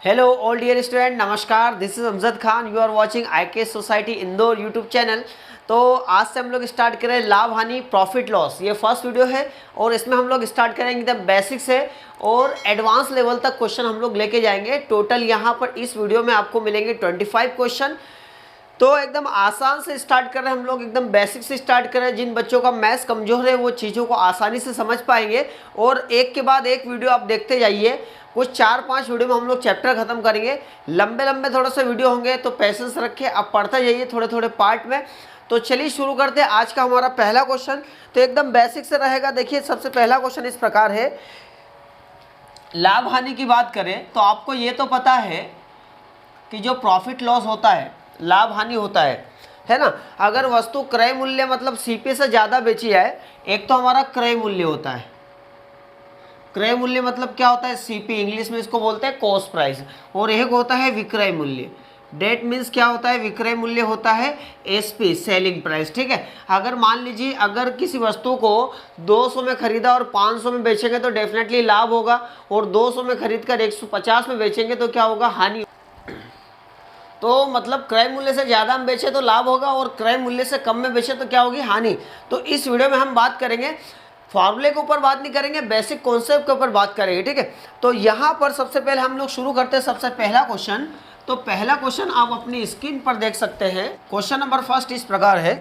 Hello all dear student, नमस्कार। This is Amjad Khan. You are watching IK society Indore YouTube channel. तो आज से हम लोग स्टार्ट करें लाभ हानि प्रॉफिट लॉस। ये फर्स्ट वीडियो है और इसमें हम लोग स्टार्ट करेंगे एकदम बेसिक से और एडवांस लेवल तक क्वेश्चन हम लोग लेके जाएंगे। टोटल यहाँ पर इस वीडियो में आपको मिलेंगे 25 क्वेश्चन। तो एकदम आसान से स्टार्ट कर रहे हैं हम लोग, एकदम बेसिक से स्टार्ट कर रहे हैं। जिन बच्चों का मैथ्स कमजोर है वो चीज़ों को आसानी से समझ पाएंगे और एक के बाद एक वीडियो आप देखते जाइए। कुछ 4-5 वीडियो में हम लोग चैप्टर खत्म करेंगे। लंबे लंबे थोड़ा सा वीडियो होंगे तो पेशेंस रखें, आप पढ़ते जाइए थोड़े थोड़े पार्ट में। तो चलिए शुरू करते हैं आज का हमारा पहला क्वेश्चन। तो एकदम बेसिक से रहेगा। देखिए सबसे पहला क्वेश्चन इस प्रकार है, लाभ हानि की बात करें तो आपको ये तो पता है कि जो प्रॉफिट लॉस होता है, लाभ हानि होता है ना। अगर वस्तु क्रय मूल्य मतलब सीपी से ज़्यादा बेची जाए, एक तो हमारा क्रय मूल्य होता है। क्रय मूल्य मतलब क्या होता है? सीपी, इंग्लिश में इसको बोलते हैं कॉस्ट प्राइस। और एक होता है विक्रय मूल्य। डेट मीन्स क्या होता है? विक्रय मूल्य होता है एसपी, सेलिंग प्राइस। ठीक है। अगर मान लीजिए अगर किसी वस्तु को 200 में खरीदा और 500 में बेचेंगे तो डेफिनेटली लाभ होगा, और 200 में खरीद कर 150 में बेचेंगे तो क्या होगा? हानि। तो मतलब क्रय मूल्य से ज़्यादा हम बेचे तो लाभ होगा और क्रय मूल्य से कम में बेचे तो क्या होगी? हानि। तो इस वीडियो में हम बात करेंगे, फॉर्मूले के ऊपर बात नहीं करेंगे, बेसिक कॉन्सेप्ट के ऊपर बात करेंगे। ठीक है। तो यहाँ पर सबसे पहले हम लोग शुरू करते हैं सबसे पहला क्वेश्चन। तो पहला क्वेश्चन आप अपनी स्क्रीन पर देख सकते हैं। क्वेश्चन नंबर फर्स्ट इस प्रकार है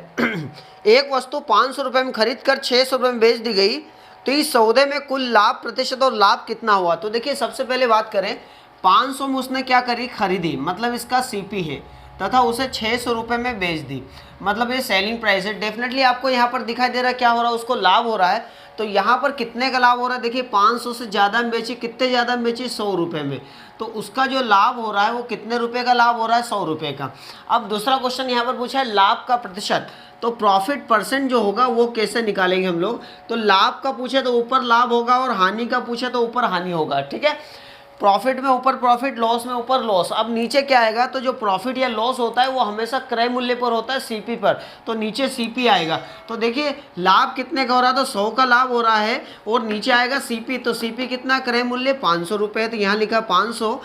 एक वस्तु 500 रुपये में खरीद कर 600 रुपये में बेच दी गई, तो इस सौदे में कुल लाभ प्रतिशत और लाभ कितना हुआ? तो देखिए सबसे पहले बात करें, 500 में उसने क्या करी? खरीदी, मतलब इसका सीपी है, तथा उसे 600 रुपये में बेच दी, मतलब ये सेलिंग प्राइस है। डेफिनेटली आपको यहाँ पर दिखाई दे रहा है क्या हो रहा है? उसको लाभ हो रहा है। तो यहाँ पर कितने का लाभ हो रहा है? देखिए 500 से ज़्यादा में बेची, कितने ज़्यादा में बेची? 100 रुपये में। तो उसका जो लाभ हो रहा है वो कितने रुपये का लाभ हो रहा है? 100 रुपये का। अब दूसरा क्वेश्चन यहाँ पर पूछा है लाभ का प्रतिशत। तो प्रॉफिट परसेंट जो होगा वो कैसे निकालेंगे हम लोग? तो लाभ का पूछे तो ऊपर लाभ होगा और हानि का पूछे तो ऊपर हानि होगा। ठीक है। प्रॉफिट में ऊपर प्रॉफिट, लॉस में ऊपर लॉस। अब नीचे क्या आएगा? तो जो प्रॉफिट या लॉस होता है वो हमेशा क्रय मूल्य पर होता है, सीपी पर। तो नीचे सीपी आएगा। तो देखिए लाभ कितने का हो रहा है? तो 100 का लाभ हो रहा है और नीचे आएगा सीपी। तो सीपी कितना? क्रय मूल्य 500 रुपये। तो यहाँ लिखा 500,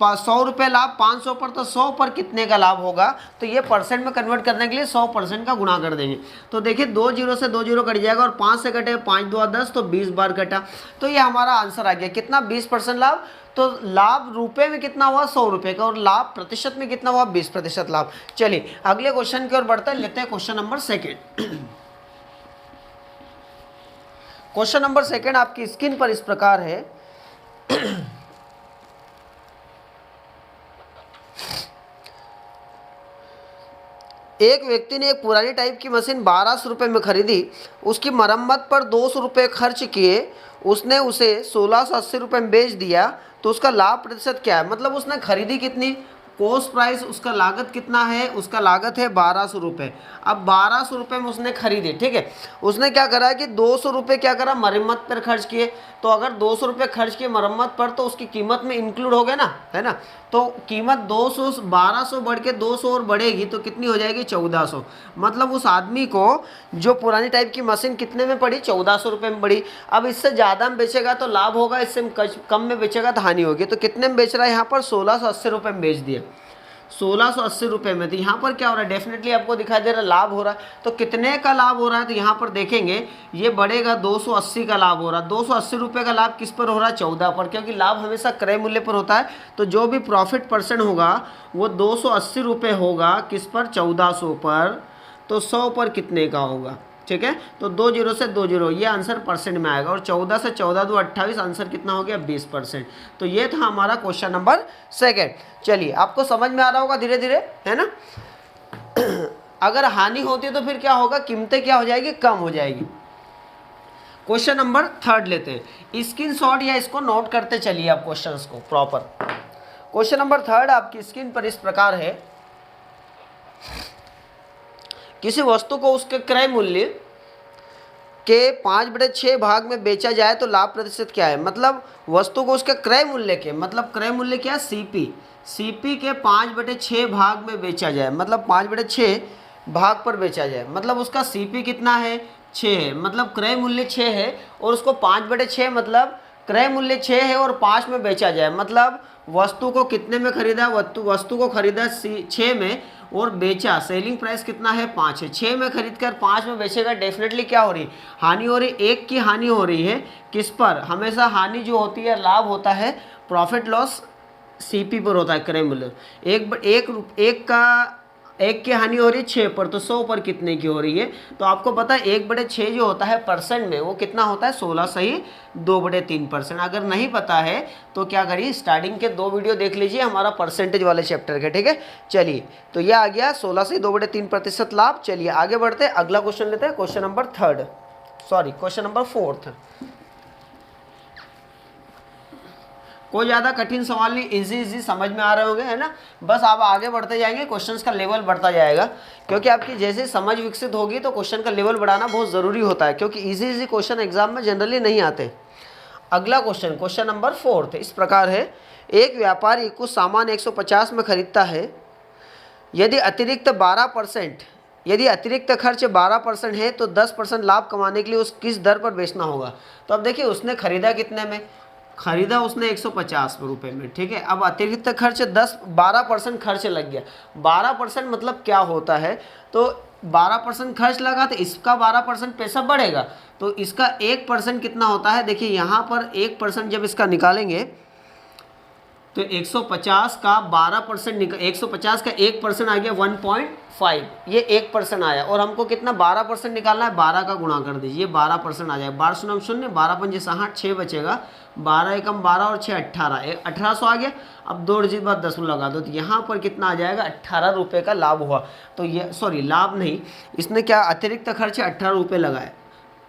100 रुपये लाभ, 500 पर, तो 100 पर कितने का लाभ होगा? तो ये परसेंट में कन्वर्ट करने के लिए 100% का गुणा कर देंगे। तो देखिए 2 जीरो से 2 जीरो कट जाएगा और 5 से कटे 5 2 10, तो 20 बार कटा। तो ये हमारा आंसर आ गया कितना? 20% लाभ। तो लाभ रुपए में कितना हुआ? 100 रुपये का। और लाभ प्रतिशत में कितना हुआ? 20% लाभ। चलिए अगले क्वेश्चन की ओर बढ़ते हैं, लेते हैं question number second. Question number second आपकी स्क्रीन पर इस प्रकार है एक व्यक्ति ने एक पुरानी टाइप की मशीन 1200 रुपये में खरीदी, उसकी मरम्मत पर 200 रुपये खर्च किए, उसने उसे 1680 रुपये में बेच दिया, तो उसका लाभ प्रतिशत क्या है? मतलब उसने खरीदी कितनी? कॉस्ट प्राइस, उसका लागत कितना है? उसका लागत है 1200 रुपये। अब 1200 रुपये में उसने खरीदी। ठीक है। उसने क्या करा कि 200 रुपये क्या करा? मरम्मत पर खर्च किए। तो अगर 200 रुपये खर्च किए मरम्मत पर तो उसकी कीमत में इंक्लूड हो गए ना, है ना। तो कीमत 200, 1200 बढ़ के 200 और बढ़ेगी तो कितनी हो जाएगी? 1400। मतलब उस आदमी को जो पुरानी टाइप की मशीन कितने में पड़ी? 1400 रुपये में पड़ी। अब इससे ज़्यादा में बेचेगा तो लाभ होगा, इससे कम में बेचेगा तो हानि होगी। तो कितने में बेच रहा है यहाँ पर? 1680 रुपये में बेच दिया, 1680 रुपये में। तो यहाँ पर क्या हो रहा है? डेफिनेटली आपको दिखाई दे रहा है लाभ हो रहा है। तो कितने का लाभ हो रहा है? तो यहाँ पर देखेंगे ये बढ़ेगा, 280 का लाभ हो रहा है। 280 रुपये का लाभ किस पर हो रहा है? 14 पर, क्योंकि लाभ हमेशा क्रय मूल्य पर होता है। तो जो भी प्रॉफिट परसेंट होगा वो 280 रुपये होगा, किस पर? 1400 पर। तो 100 पर कितने का होगा? ठीक है। तो 2 जीरो से 2 जीरो, ये आंसर परसेंट में आएगा। और 14 से 14 2 28, आंसर कितना हो गया? 20%। तो ये था हमारा क्वेश्चन नंबर सेकेंड। चलिए आपको समझ में आ रहा होगा धीरे धीरे, है ना। अगर हानि होती है तो फिर क्या होगा? कीमतें क्या हो जाएगी? कम हो जाएगी। क्वेश्चन नंबर थर्ड लेते हैं। स्क्रीनशॉट या इसको नोट करते चलिए आप क्वेश्चंस को प्रॉपर। क्वेश्चन नंबर थर्ड आपकी स्क्रीन पर इस प्रकार है, किसी वस्तु को उसके क्रय मूल्य के 5/6 भाग में बेचा जाए तो लाभ प्रतिशत क्या है? मतलब वस्तु को उसके क्रय मूल्य के, मतलब क्रय मूल्य क्या? सीपी, सीपी के 5/6 भाग में बेचा जाए, मतलब 5/6 भाग पर बेचा जाए। मतलब उसका सीपी कितना है? 6 है, मतलब क्रय मूल्य 6 है और उसको 5/6 मतलब क्रय मूल्य 6 है और 5 में बेचा जाए, मतलब वस्तु को कितने में खरीदा, वस्तु को खरीदा 6 में और बेचा, सेलिंग प्राइस कितना है 5 है, 6 में खरीद कर 5 में बेचेगा, डेफिनेटली क्या हो रही, हानि हो रही, एक की हानि हो रही है। किस पर, हमेशा हानि जो होती है, लाभ होता है प्रॉफिट लॉस सीपी पर होता है, क्रय मूल्य। एक की हानि हो रही है 6 पर, तो 100 पर कितने की हो रही है, तो आपको पता है 1/6 जो होता है परसेंट में, वो कितना होता है 16 सही 2/3%। अगर नहीं पता है तो क्या करिए, स्टार्टिंग के 2 वीडियो देख लीजिए हमारा परसेंटेज वाले चैप्टर के, ठीक है। चलिए, तो ये आ गया 16 से 2/3% लाभ। चलिए आगे बढ़ते हैं, अगला क्वेश्चन लेते हैं, क्वेश्चन नंबर 4। कोई ज़्यादा कठिन सवाल नहीं, इजी समझ में आ रहे होंगे, है ना। बस आप आगे बढ़ते जाएंगे, क्वेश्चंस का लेवल बढ़ता जाएगा, क्योंकि आपकी जैसे समझ विकसित होगी तो क्वेश्चन का लेवल बढ़ाना बहुत ज़रूरी होता है, क्योंकि इजी क्वेश्चन एग्जाम में जनरली नहीं आते। अगला क्वेश्चन नंबर 4 इस प्रकार है, एक व्यापारी कुछ सामान 150 में खरीदता है, यदि अतिरिक्त खर्च 12% है तो 10% लाभ कमाने के लिए उस किस दर पर बेचना होगा। तो अब देखिए, उसने खरीदा कितने में, खरीदा उसने 150 रुपये में, ठीक है। अब अतिरिक्त खर्च 12% खर्च लग गया। 12% मतलब क्या होता है, तो 12% खर्च लगा तो इसका 12% पैसा बढ़ेगा, तो इसका 1% कितना होता है, देखिए यहाँ पर 1% जब इसका निकालेंगे तो 150 का 12% 150 का 1% आ गया 1.5, ये 1% आया, और हमको कितना 12% निकालना है, 12 का गुणा कर दीजिए, 12% आ जाएगा, 12 शून्य 0, 12 पंजे 60, 6 बचेगा, 12 एकम 12 और 6 18, 1800 आ गया। अब 2 डिजिट बाद 10 लगा दो, तो यहाँ पर कितना आ जाएगा, 18 रुपये का लाभ हुआ। तो ये लाभ नहीं, इसने क्या अतिरिक्त खर्च 18 रुपये लगाए,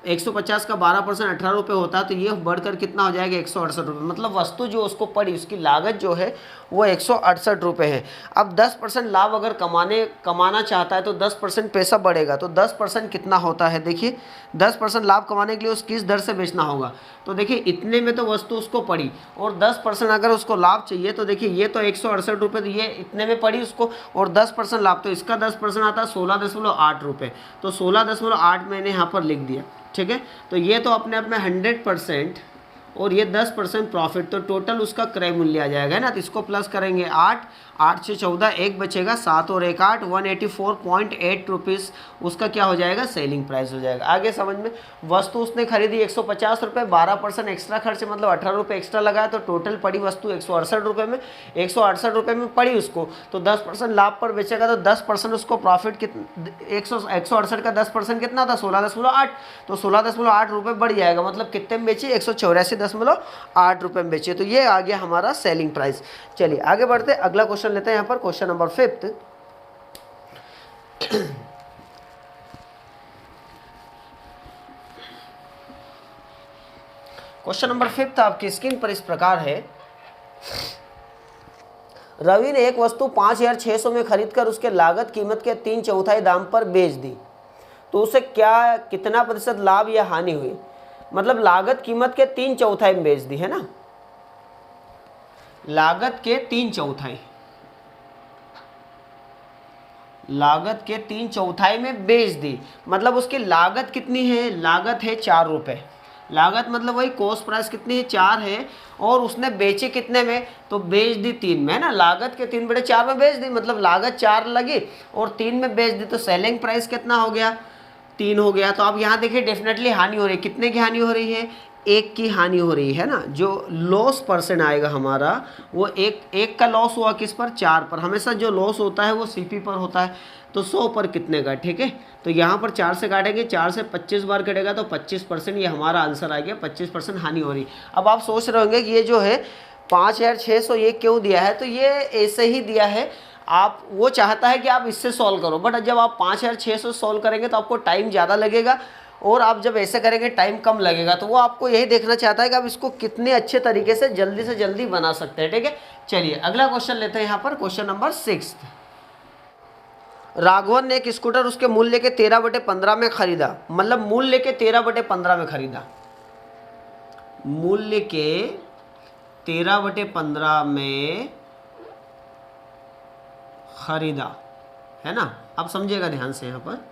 150 का 12% 18 रुपये होता है, तो ये बढ़कर कितना हो जाएगा 168 रुपये, मतलब वस्तु जो उसको पड़ी उसकी लागत जो है वो 168 रुपये है। अब 10% लाभ अगर कमाना चाहता है तो 10% पैसा बढ़ेगा, तो 10% कितना होता है, देखिए 10% लाभ कमाने के लिए उस किस दर से बेचना होगा, तो देखिए इतने में तो वस्तु उसको पड़ी, और 10% अगर उसको लाभ चाहिए, तो देखिए ये तो 168 रुपये, तो ये इतने में पड़ी उसको, और 10% लाभ, तो इसका 10% आता है 16.8 रुपये, तो 16.8 मैंने यहाँ पर लिख दिया, ठीक है। तो ये तो अपने आप में 100% और ये 10% प्रॉफिट, तो टोटल उसका क्रय मूल्य आ जाएगा, है ना। तो इसको प्लस करेंगे 8 से 14, 1 बचेगा, 7 और 1 8, 184.8 रुपीज़ उसका क्या हो जाएगा, सेलिंग प्राइस हो जाएगा। आगे समझ में, वस्तु उसने खरीदी 150 रुपये, 12% एक्स्ट्रा खर्च मतलब 18 रुपये एक्स्ट्रा लगाया, तो टोटल पड़ी वस्तु 168 रुपये में, 168 रुपये में पड़ी उसको, तो 10% लाभ पर बेचेगा, तो 10% उसको प्रॉफिट कितना, 168 का 10% कितना था 16.8, तो 16.8 रुपये बढ़ जाएगा, मतलब कितने में बेची, 184.8 रुपये में बेची, तो ये आ गया हमारा सेलिंग प्राइस। चलिए आगे बढ़ते, अगला क्वेश्चन लेते हैं यहाँ पर, क्वेश्चन नंबर 5। क्वेश्चन नंबर 5 आपकी स्क्रीन पर इस प्रकार है, रवि ने एक वस्तु 5,600 में खरीदकर उसके लागत कीमत के 3/4 दाम पर बेच दी, तो उसे कितना प्रतिशत लाभ या हानि हुई, मतलब लागत कीमत के 3/4 में बेच दी, है ना, लागत के 3/4, लागत के 3/4 में बेच दी, मतलब उसकी लागत कितनी है, लागत है 4 रुपये, लागत मतलब वही कॉस्ट प्राइस कितनी है 4 है, और उसने बेचे कितने में, तो बेच दी 3 में, है ना, लागत के 3/4 में बेच दी, मतलब लागत 4 लगी और 3 में बेच दी, तो सेलिंग प्राइस कितना हो गया, 3 हो गया। तो आप यहाँ देखिए डेफिनेटली हानि हो रही है, कितने की हानि हो रही है, 1 की हानि हो रही है ना, जो लॉस परसेंट आएगा हमारा वो एक का लॉस हुआ किस पर, 4 पर, हमेशा जो लॉस होता है वो सीपी पर होता है, तो 100 पर कितने का, ठीक है। तो यहाँ पर 4 से काटेंगे, 4 से 25 बार कटेगा, तो 25%, ये हमारा आंसर आ गया, 25% हानि हो रही। अब आप सोच रहे होंगे कि ये जो है 5,600 ये क्यों दिया है, तो ये ऐसे ही दिया है, आप वो चाहता है कि आप इससे सॉल्व करो, बट जब आप 5,600 सॉल्व करेंगे तो आपको टाइम ज़्यादा लगेगा, और आप जब ऐसे करेंगे टाइम कम लगेगा, तो वो आपको यही देखना चाहता है कि आप इसको कितने अच्छे तरीके से जल्दी बना सकते हैं, ठीक है। चलिए अगला क्वेश्चन लेते हैं यहाँ पर, क्वेश्चन नंबर 6। राघवन ने एक स्कूटर उसके मूल्य के 13/15 में खरीदा, मतलब मूल्य के 13/15 में खरीदा, मूल्य के 13/15 में खरीदा, है ना। अब समझिएगा ध्यान से, यहाँ पर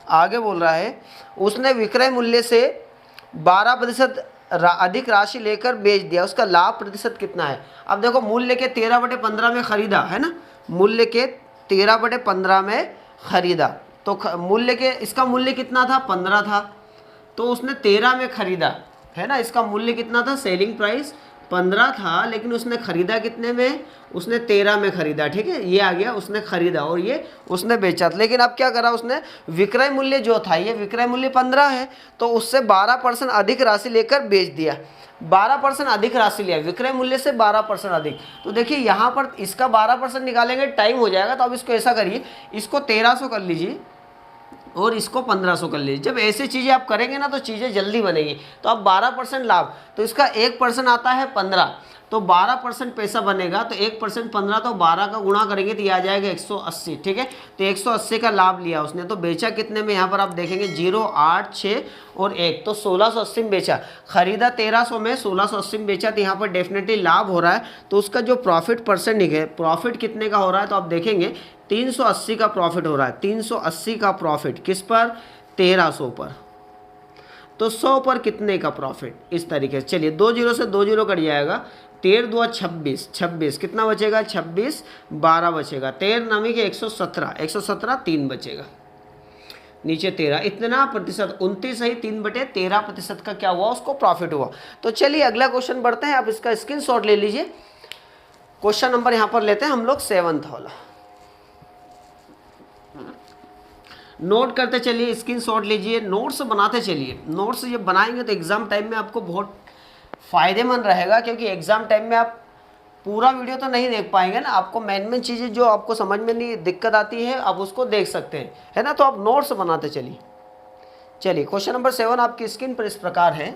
आगे बोल रहा है, उसने विक्रय मूल्य से 12% अधिक राशि लेकर बेच दिया, उसका लाभ प्रतिशत कितना है। अब देखो मूल्य के 13/15 में खरीदा है ना, मूल्य के 13/15 में खरीदा, तो मूल्य के इसका मूल्य कितना था 15 था, तो उसने 13 में खरीदा है ना। इसका मूल्य कितना था, सेलिंग प्राइस 15 था, लेकिन उसने खरीदा कितने में, उसने 13 में खरीदा। ठीक है, ये आ गया उसने खरीदा और ये उसने बेचा। लेकिन अब क्या करा उसने, विक्रय मूल्य जो था, ये विक्रय मूल्य 15 है, तो उससे 12% अधिक राशि लेकर बेच दिया। 12% अधिक राशि लिया, विक्रय मूल्य से 12% अधिक। तो देखिए यहाँ पर इसका 12% निकालेंगे टाइम हो जाएगा, तो अब इसको ऐसा करिए, इसको 1300 कर लीजिए और इसको 1500 कर लीजिए। जब ऐसी चीज़ें आप करेंगे ना तो चीज़ें जल्दी बनेगी। तो अब 12% लाभ, तो इसका 1% आता है 15, तो 12% पैसा बनेगा, तो 1% 15, तो 12 का गुणा करेंगे तो ये आ जाएगा 180। ठीक है, तो 180 का लाभ लिया उसने, तो बेचा कितने में, यहाँ पर आप देखेंगे 0, 8, 6 और 1, तो 1680 में बेचा। खरीदा 1300 में, 1680 में बेचा, तो यहाँ पर डेफिनेटली लाभ हो रहा है। तो उसका जो प्रॉफिट परसेंट है, प्रॉफिट कितने का हो रहा है, तो आप देखेंगे 380 का प्रॉफिट हो रहा है। 380 का प्रॉफिट किस पर, 1300 पर, तो 100 पर कितने का प्रॉफिट, इस तरीके से। चलिए 2 जीरो से 2 जीरो कट जाएगा, 13 2 26, 26 कितना बचेगा, 26 12 बचेगा, 13 नमी के 117, 117 3 बचेगा, नीचे 13, इतना प्रतिशत 29.3/13% का क्या हुआ, उसको प्रॉफिट हुआ। तो चलिए अगला क्वेश्चन बढ़ते हैं, आप इसका स्क्रीनशॉट ले लीजिए। क्वेश्चन नंबर यहाँ पर लेते हैं हम लोग 7th वाला, नोट करते चलिए, स्क्रीनशॉट लीजिए, नोट्स बनाते चलिए। नोट्स जब बनाएंगे तो एग्जाम टाइम में आपको बहुत फ़ायदेमंद रहेगा, क्योंकि एग्जाम टाइम में आप पूरा वीडियो तो नहीं देख पाएंगे ना, आपको मेन चीज़ें जो आपको समझ में नहीं दिक्कत आती है आप उसको देख सकते हैं, है ना। तो आप नोट्स बनाते चलिए। चलिए क्वेश्चन नंबर 7 आपकी स्क्रीन पर इस प्रकार है,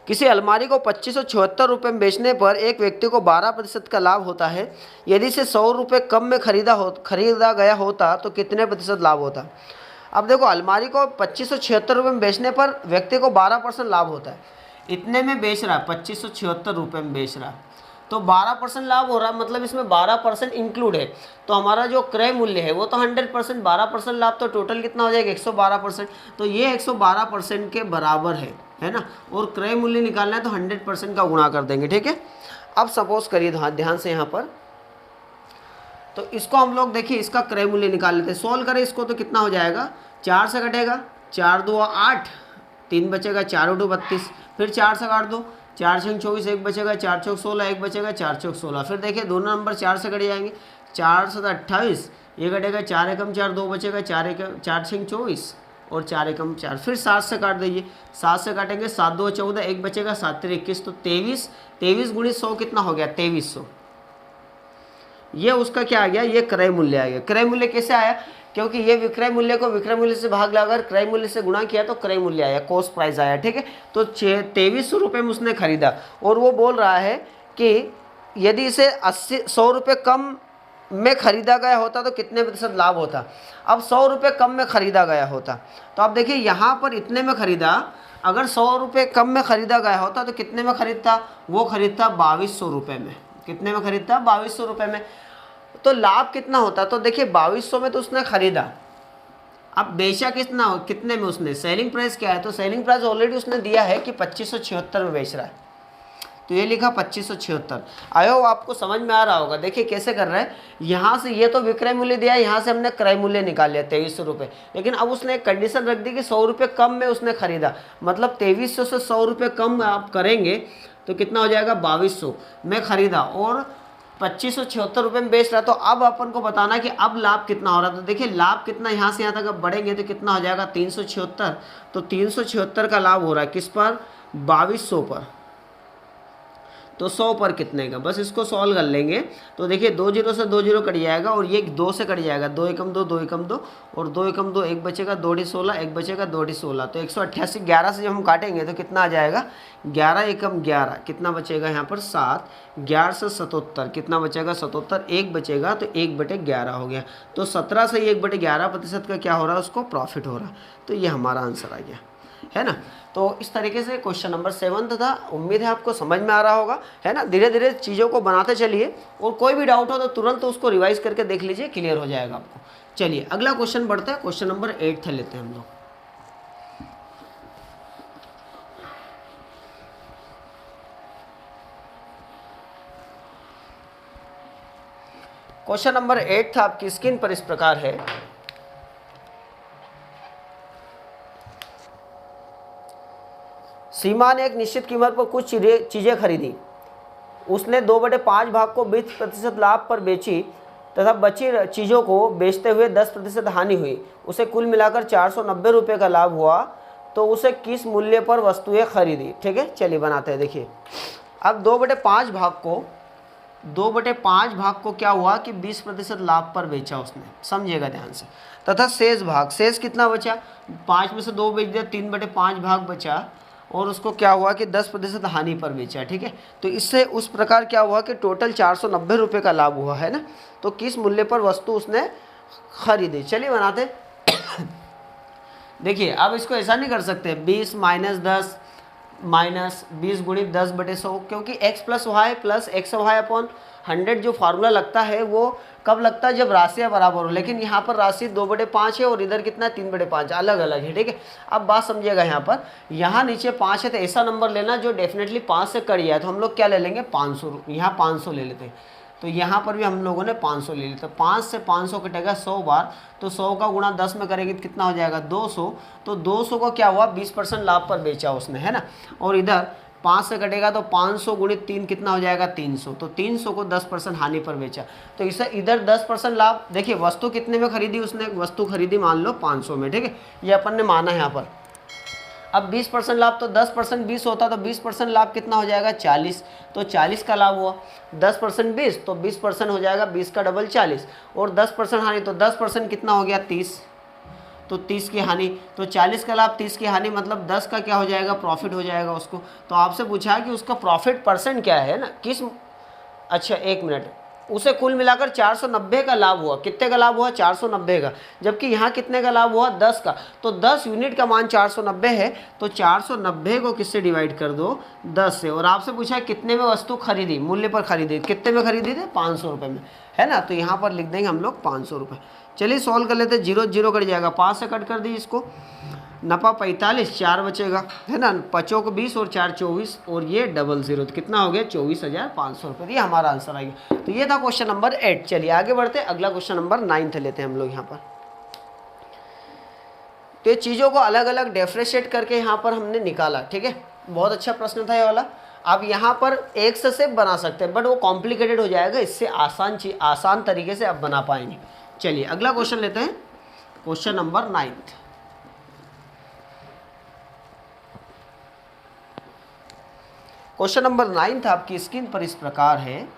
किसी अलमारी को 2576 रुपये में बेचने पर एक व्यक्ति को 12% का लाभ होता है। यदि इसे 100 रुपये कम में खरीदा गया होता तो कितने प्रतिशत लाभ होता। अब देखो अलमारी को 2576 रुपये में बेचने पर व्यक्ति को 12% लाभ होता है। इतने में बेच रहा है, 2576 रुपये में बेच रहा है, तो 12% लाभ हो रहा है, मतलब इसमें 12% इंक्लूड है। तो हमारा जो क्रय मूल्य है वो तो 100%, 12% लाभ, तो टोटल कितना हो जाएगा 112%। तो ये 112% के बराबर है ना। और क्रय मूल्य निकालना है तो 100% का गुणा कर देंगे। ठीक है, अब सपोज करिए ध्यान से यहाँ पर, तो इसको हम लोग देखिए इसका क्रय मूल्य निकाल लेते हैं। सोल्व करें इसको तो कितना हो जाएगा, 4 से कटेगा, 4 2 8, 3 बचेगा, 4 2 32, फिर 4 से काट दो, 4 6 24, 1 बचेगा, 4 चौक 16, 1 बचेगा, 4 चौक 16। फिर देखिए दोनों नंबर 4 से कट जाएंगे, 4 7 28, ये कटेगा, 4 एकम 4, 2 बचेगा, 4 6 24 और 4 एकम 4। फिर 7 से काट दीजिए, 7 से काटेंगे, 7 2 14, 1 बचेगा, 7 3 21, तो 23, 23 गुणित 100 कितना हो गया, 2300। ये उसका क्या आ गया, ये क्रय मूल्य आ गया। क्रय मूल्य कैसे आया, क्योंकि ये विक्रय मूल्य को विक्रय मूल्य से भाग लगाकर क्रय मूल्य से गुणा किया तो क्रय मूल्य आया, कॉस्ट प्राइस आया। ठीक है, तो 2300 रुपये में उसने खरीदा, और वो बोल रहा है कि यदि इसे 100 रुपये कम में खरीदा गया होता तो कितने प्रतिशत लाभ होता। अब 100 रुपये कम में खरीदा गया होता, तो आप देखिए यहाँ पर इतने में खरीदा, अगर 100 रुपये कम में खरीदा गया होता तो कितने में खरीदता, वो खरीदता 2200 रुपये में। कितने में खरीदता, 2200 रुपये में। तो लाभ कितना होता, तो देखिए 2200 में तो उसने खरीदा, अब बेचा कितने में उसने, सेलिंग प्राइस क्या है, तो सेलिंग प्राइस ऑलरेडी उसने दिया है कि 2576 में बेच रहा है, तो ये लिखा 2576। आयो आपको समझ में आ रहा होगा। देखिए कैसे कर रहा है, यहाँ से ये तो विक्रय मूल्य दिया, यहाँ से हमने क्रय मूल्य निकाल लिया 2300 रुपये, लेकिन अब उसने एक कंडीशन रख दी कि 100 रुपये कम में उसने खरीदा, मतलब 2300 से 100 रुपये कम आप करेंगे तो कितना हो जाएगा, 2200 में खरीदा और 2576 रुपये में बेच रहा। तो अब अपन को बताना कि अब लाभ कितना हो रहा है। तो देखिए लाभ कितना, यहाँ से यहाँ तक अब बढ़ेंगे तो कितना हो जाएगा, 376। तो 376 का लाभ हो रहा है किस पर, 2200 पर। तो 100 पर कितने का, बस इसको सॉल्व कर लेंगे। तो देखिए 2 जीरो से 2 जीरो कट जाएगा और ये 2 से कट जाएगा, 2 एकम 2, 2 एकम 2 और 2 एकम 2, 1 बचेगा, 2 डी 16, 1 बचेगा, 2 डी 16। तो 188, 11 से जब हम काटेंगे तो कितना आ जाएगा, 11 एकम 11, कितना बचेगा यहाँ पर 7, 11 से 77 कितना बचेगा, 77, 1 बचेगा, तो 1/11 हो गया। तो 17 से 1/11% का क्या हो रहा है, उसको प्रॉफिट हो रहा है। तो ये हमारा आंसर आ गया, है ना। तो इस तरीके से क्वेश्चन नंबर 7 था। उम्मीद है आपको समझ में आ रहा होगा, है ना। धीरे धीरे चीज़ों को बनाते चलिए, और कोई भी डाउट हो तो तुरंत उसको रिवाइज करके देख लीजिए, क्लियर हो जाएगा आपको। चलिए अगला क्वेश्चन बढ़ते हैं, क्वेश्चन नंबर 8 लेते हैं हम लोग। क्वेश्चन नंबर 8 था आपकी स्क्रीन पर इस प्रकार है। सीमा ने एक निश्चित कीमत पर कुछ चीजें खरीदी। उसने 2/5 भाग को 20% लाभ पर बेची तथा बची चीज़ों को बेचते हुए 10% हानि हुई। उसे कुल मिलाकर 490 रुपये का लाभ हुआ। तो उसे किस मूल्य पर वस्तुएं खरीदी? ठीक है, चलिए बनाते हैं। देखिए, अब 2/5 भाग को क्या हुआ कि 20% लाभ पर बेचा उसने, समझिएगा ध्यान से। तथा शेष कितना बचा? 5 में से 2 बेच दिया, 3/5 भाग बचा और उसको क्या हुआ कि 10% हानि पर बेचा। ठीक है, तो इससे उस प्रकार क्या हुआ कि टोटल 490 रुपये का लाभ हुआ है ना। तो किस मूल्य पर वस्तु उसने खरीदी? चलिए बनाते। देखिए, अब इसको ऐसा नहीं कर सकते 20 - 10 - 20 × 10/100, क्योंकि x + y + x/100 जो फार्मूला लगता है वो कब लगता है? जब राशियाँ बराबर हो। लेकिन यहाँ पर राशि 2/5 है और इधर कितना है? 3/5, अलग अलग है। ठीक है, अब बात समझिएगा। यहाँ नीचे 5 है तो ऐसा नंबर लेना जो डेफिनेटली 5 से कट जाए। तो हम लोग क्या ले लेंगे? 500। यहाँ 500 ले लेते हैं। तो यहाँ पर भी हम लोगों ने 500 ले लिया। तो 5 से 500 कटेगा 100 बार, तो 100 का गुणा 10 में करेंगे तो कितना हो जाएगा? 200। तो 200 को क्या हुआ? 20% लाभ पर बेचा उसने, है ना। और इधर 5 से कटेगा तो 500 × 3 कितना हो जाएगा? 300। तो 300 को 10% हानि पर बेचा। तो इसे इधर 10% लाभ। देखिए, वस्तु कितने में खरीदी उसने? वस्तु खरीदी मान लो 500 में। ठीक है, ये अपन ने माना है यहाँ पर। अब 20% लाभ, तो 10% 20 होता, तो 20% लाभ कितना हो जाएगा? 40। तो 40 का लाभ हुआ। 10% 20, तो 20% हो जाएगा 20 का डबल 40। और 10% हानि, तो 10% कितना हो गया? 30। तो 30 की हानि। तो 40 का लाभ 30 की हानि, मतलब 10 का क्या हो जाएगा? प्रॉफिट हो जाएगा उसको। तो आपसे पूछा है कि उसका प्रॉफिट परसेंट क्या है ना, किस। अच्छा, 1 मिनट। उसे कुल मिलाकर 490 का लाभ हुआ। कितने का लाभ हुआ? 490 का। जबकि यहाँ कितने का लाभ हुआ? 10 का। तो 10 यूनिट का मान 490 है, तो 490 को किससे डिवाइड कर दो? 10 से। और आपसे पूछा है कितने में वस्तु खरीदी? मूल्य पर खरीदी। कितने में खरीदी थे? 500 रुपये में, है ना। तो यहाँ पर लिख देंगे हम लोग 500 रुपये। चलिए सॉल्व कर लेते हैं। 0 0 कट जाएगा, 5 से कट कर दी इसको। नफा 45, 4 बचेगा, है ना। 5 को 20 और 4 24 और ये 00, तो कितना हो गया? 24,500 रुपये। ये हमारा आंसर आ गया। तो ये था क्वेश्चन नंबर 8। चलिए आगे बढ़ते हैं। अगला क्वेश्चन नंबर 9 लेते हैं हम लोग यहाँ पर। तो ये चीज़ों को अलग अलग डिफरेंशिएट करके यहाँ पर हमने निकाला। ठीक है, बहुत अच्छा प्रश्न था ये वाला। आप यहाँ पर एक से बना सकते हैं, बट वो कॉम्प्लिकेटेड हो जाएगा। इससे आसान तरीके से आप बना पाएंगे। चलिए अगला क्वेश्चन लेते हैं, क्वेश्चन नंबर 9। क्वेश्चन नंबर 9 था आपकी स्क्रीन पर इस प्रकार है।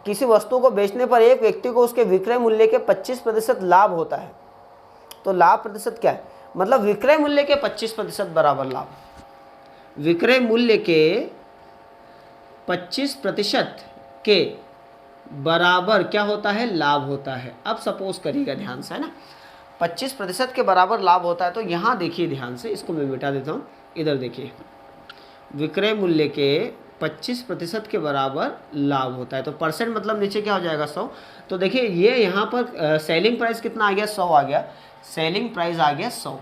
किसी वस्तु को बेचने पर एक व्यक्ति को उसके विक्रय मूल्य के 25% लाभ होता है। तो लाभ प्रतिशत क्या है? मतलब विक्रय मूल्य के 25% बराबर लाभ। विक्रय मूल्य के 25% के बराबर क्या होता है? लाभ होता है। अब सपोज करिएगा ध्यान से, है ना। 25% के बराबर लाभ होता है। तो यहाँ देखिए ध्यान से, इसको मैं मिटा देता हूँ। इधर देखिए, विक्रय मूल्य के 25% के बराबर लाभ होता है। तो परसेंट मतलब नीचे क्या हो जाएगा? 100। तो देखिए ये यहाँ पर सेलिंग प्राइस कितना आ गया? 100 आ गया। सेलिंग प्राइस आ गया 100।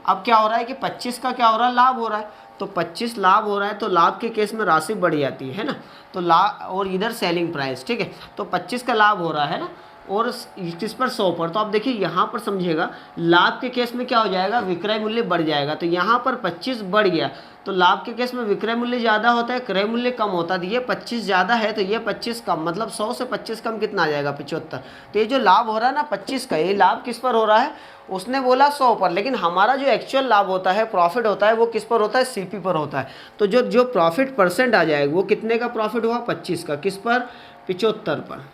अब क्या हो रहा है कि 25 का क्या हो रहा है? लाभ हो रहा है। तो 25 लाभ हो रहा है, तो लाभ के केस में राशि बढ़ जाती है ना। तो लाभ, और इधर सेलिंग प्राइस, ठीक है। तो 25 का लाभ हो रहा है ना, और किस पर? 100 पर। तो आप देखिए यहाँ पर समझिएगा, लाभ के केस में क्या हो जाएगा? विक्रय मूल्य बढ़ जाएगा। तो यहाँ पर 25 बढ़ गया, तो लाभ के केस में विक्रय मूल्य ज़्यादा होता है, क्रय मूल्य कम होता है। तो ये 25 ज़्यादा है, तो ये 25 कम, मतलब 100 से 25 कम कितना आ जाएगा? 75। तो ये जो लाभ हो रहा है ना 25 का, ये लाभ किस पर हो रहा है? उसने बोला 100 पर, लेकिन हमारा जो एक्चुअल लाभ होता है, प्रॉफिट होता है, वो किस पर होता है? सीपी पर होता है। तो जो प्रॉफिट परसेंट आ जाएगा वो कितने का प्रॉफिट हुआ? 25 का। किस पर? 75 पर।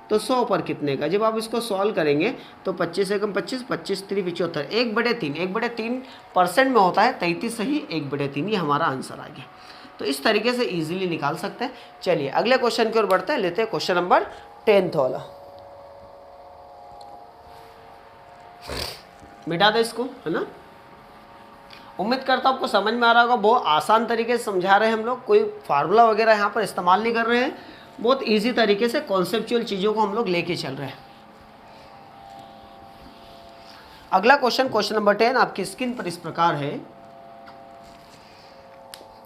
तो 100 पर कितने का? जब आप इसको सॉल्व करेंगे तो 25 से कम 25, 25 3 75, 1/3, 1/3% में होता है। 33 सही, 1/3, ये हमारा आंसर आ गया। तो इस तरीके से इजीली निकाल सकते हैं। चलिए अगले क्वेश्चन की ओर बढ़ते हैं। लेते हैं क्वेश्चन नंबर 10 वाला। मिटा दे इसको, है ना। उम्मीद करता हूँ आपको समझ में आ रहा होगा। बहुत आसान तरीके से समझा रहे हैं हम लोग, कोई फार्मूला वगैरह यहाँ पर इस्तेमाल नहीं कर रहे हैं। बहुत इजी तरीके से कॉन्सेप्चुअल चीज़ों को हम लोग लेके चल रहे हैं। अगला क्वेश्चन, क्वेश्चन नंबर 10 आपकी स्क्रीन पर इस प्रकार है।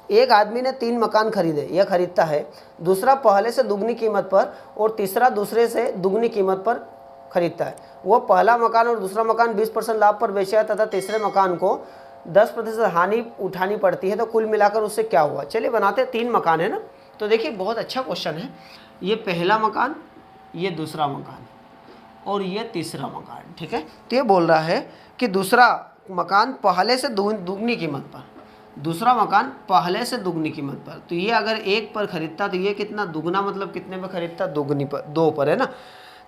एक आदमी ने 3 मकान खरीदे, यह खरीदता है, दूसरा पहले से दुगनी कीमत पर और तीसरा दूसरे से दुगनी कीमत पर खरीदता है। वह पहला मकान और दूसरा मकान 20% लाभ पर बेचा है तथा तीसरे मकान को 10% हानि उठानी पड़ती है, तो कुल मिलाकर उससे क्या हुआ। चलिए बनाते हैं। 3 मकान है ना, तो देखिए बहुत अच्छा क्वेश्चन है। ये पहला मकान, ये दूसरा मकान और ये तीसरा मकान, ठीक है। तो ये बोल रहा है कि दूसरा मकान पहले से दुगनी कीमत पर, दूसरा मकान पहले से दुगनी कीमत पर, तो ये अगर 1 पर खरीदता तो ये कितना दुगना, मतलब कितने पर खरीदता, दुगनी पर, 2 पर, है ना।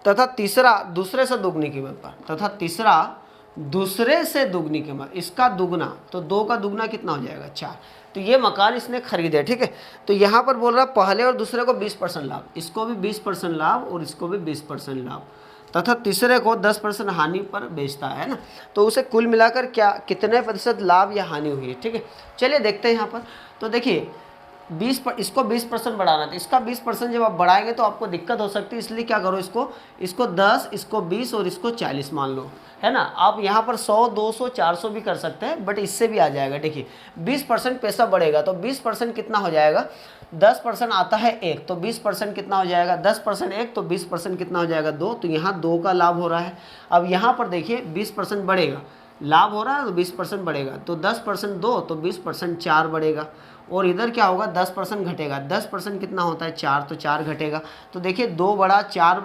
तथा तीसरा दूसरे से दुगनी कीमत पर, तथा तीसरा दूसरे से दुगनी कीमत, इसका दुगना, तो 2 का दुगना कितना हो जाएगा, 4। तो ये मकान इसने खरीदे, ठीक है। तो यहाँ पर बोल रहा पहले और दूसरे को 20% लाभ, इसको भी 20% लाभ और इसको भी 20% लाभ, तथा तीसरे को 10% हानि पर बेचता है ना। तो उसे कुल मिलाकर क्या कितने प्रतिशत लाभ या हानि हुई है, ठीक है। चलिए देखते हैं यहाँ पर। तो देखिए इसको 20% बढ़ाना था, इसका 20% जब आप बढ़ाएंगे तो आपको दिक्कत हो सकती है, इसलिए क्या करो, इसको 10, इसको 20 और इसको 40 मान लो, है ना। आप यहाँ पर 100, 200, 400 भी कर सकते हैं, बट इससे भी आ जाएगा। देखिए 20% पैसा बढ़ेगा तो 20% कितना हो जाएगा, 10% आता है 1, तो 20% कितना हो जाएगा, 10% 1, तो 20% कितना हो जाएगा, 2। तो यहाँ 2 का लाभ हो रहा है। अब यहाँ पर देखिए 20% बढ़ेगा, लाभ हो रहा है तो 20% बढ़ेगा, तो 10% 2, तो 20% 4 बढ़ेगा। और इधर क्या होगा, 10% घटेगा, 10% कितना होता है, 4, तो 4 घटेगा। तो देखिए 2 बढ़ा, 4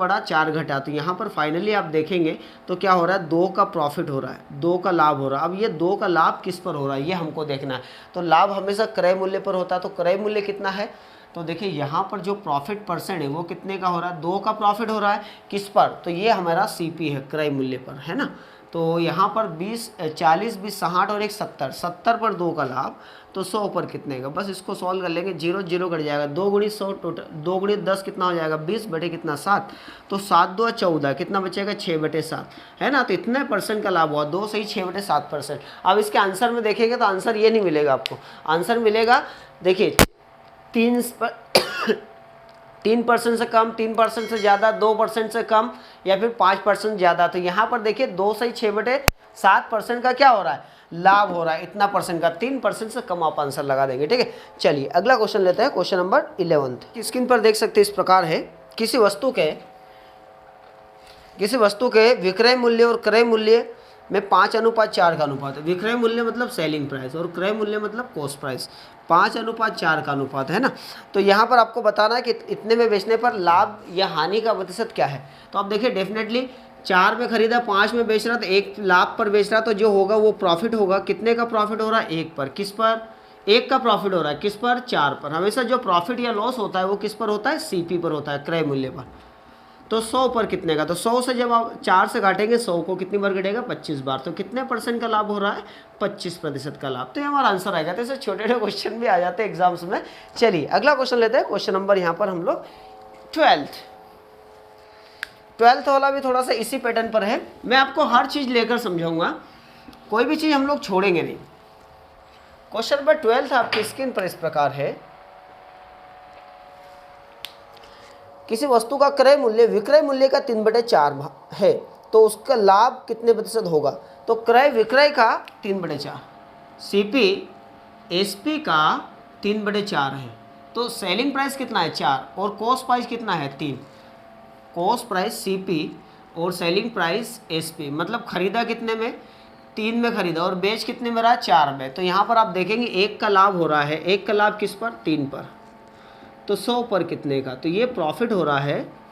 घटा, तो यहाँ पर फाइनली आप देखेंगे तो क्या हो रहा है, 2 का प्रॉफिट हो रहा है, 2 का लाभ हो रहा है। अब ये 2 का लाभ किस पर हो रहा है, ये हमको देखना है। तो लाभ हमेशा क्रय मूल्य पर होता है, तो क्रय मूल्य कितना है, तो देखिए यहाँ पर जो प्रॉफिट परसेंट है वो कितने का हो रहा है, 2 का प्रॉफिट हो रहा है, किस पर, तो ये हमारा CP है, क्रय मूल्य पर, है ना। तो यहाँ पर 20, 40, 20, 60 और 1, 70, 70 पर 2 का लाभ, तो 100 पर कितने का, बस इसको सॉल्व कर लेंगे, 0 0 कट जाएगा, 2 गुणित 100 टोटल, 2 गुणित 10 कितना हो जाएगा, 20 बटे कितना 7, तो 7 2 14, कितना बचेगा, 6/7, है ना। तो इतने परसेंट का लाभ हुआ, 2 सही 6/7%। अब इसके आंसर में देखेंगे तो आंसर ये नहीं मिलेगा आपको, आंसर मिलेगा देखिए 3% से कम, 3% से ज़्यादा, 2% से कम, या फिर 5% ज़्यादा। तो यहाँ पर देखिए 2 सही 6/7% का क्या हो रहा है, लाभ हो रहा है, इतना परसेंट का। 3% से कम आप आंसर लगा देंगे, ठीक है। चलिए अगला क्वेश्चन लेते हैं, क्वेश्चन नंबर 11। स्क्रीन पर देख सकते हैं, इस प्रकार है, किसी वस्तु के विक्रय मूल्य और क्रय मूल्य में 5:4 का अनुपात है। विक्रय मूल्य मतलब सेलिंग प्राइस और क्रय मूल्य मतलब कॉस्ट प्राइस, 5:4 का अनुपात है ना। तो यहाँ पर आपको बताना है कि इतने में बेचने पर लाभ या हानि का प्रतिशत क्या है। तो आप देखिए डेफिनेटली 4 में खरीदा, 5 में बेच रहा, तो 1 लाभ पर बेच रहा, तो जो होगा वो प्रॉफिट होगा। कितने का प्रॉफिट हो रहा है, 1 पर, किस पर, 1 का प्रॉफिट हो रहा है, किस पर, 4 पर। हमेशा जो प्रॉफिट या लॉस होता है वो किस पर होता है, CP पर होता है, क्रय मूल्य पर। तो 100 पर कितने का, तो 100 से जब आप 4 से काटेंगे 100 को कितनी बार घटेगा, 25 बार। तो कितने परसेंट का लाभ हो रहा है, 25% का लाभ। तो ये हमारा आंसर आएगा। तो ऐसे छोटे छोटे क्वेश्चन भी आ जाते हैं एग्जाम्स में। चलिए अगला क्वेश्चन लेते हैं, क्वेश्चन नंबर यहाँ पर हम लोग 12th वाला भी थोड़ा सा इसी पैटर्न पर है। मैं आपको हर चीज़ लेकर समझाऊंगा, कोई भी चीज़ हम लोग छोड़ेंगे नहीं। क्वेश्चन नंबर 12 आपकी स्क्रीन पर इस प्रकार है, किसी वस्तु का क्रय मूल्य विक्रय मूल्य का 3/4 है, तो उसका लाभ कितने प्रतिशत होगा। तो क्रय विक्रय का 3/4, CP SP का 3/4 है, तो सेलिंग प्राइस कितना है, 4, और कॉस्ट प्राइस कितना है, 3। कॉस्ट प्राइस CP और सेलिंग प्राइस SP, मतलब खरीदा कितने में, 3 में खरीदा, और बेच कितने में रहा, 4 में। तो यहाँ पर आप देखेंगे 1 का लाभ हो रहा है, 1 का लाभ किस पर, 3 पर। तो 100 पर कितने का, तो ये प्रॉफिट हो रहा है।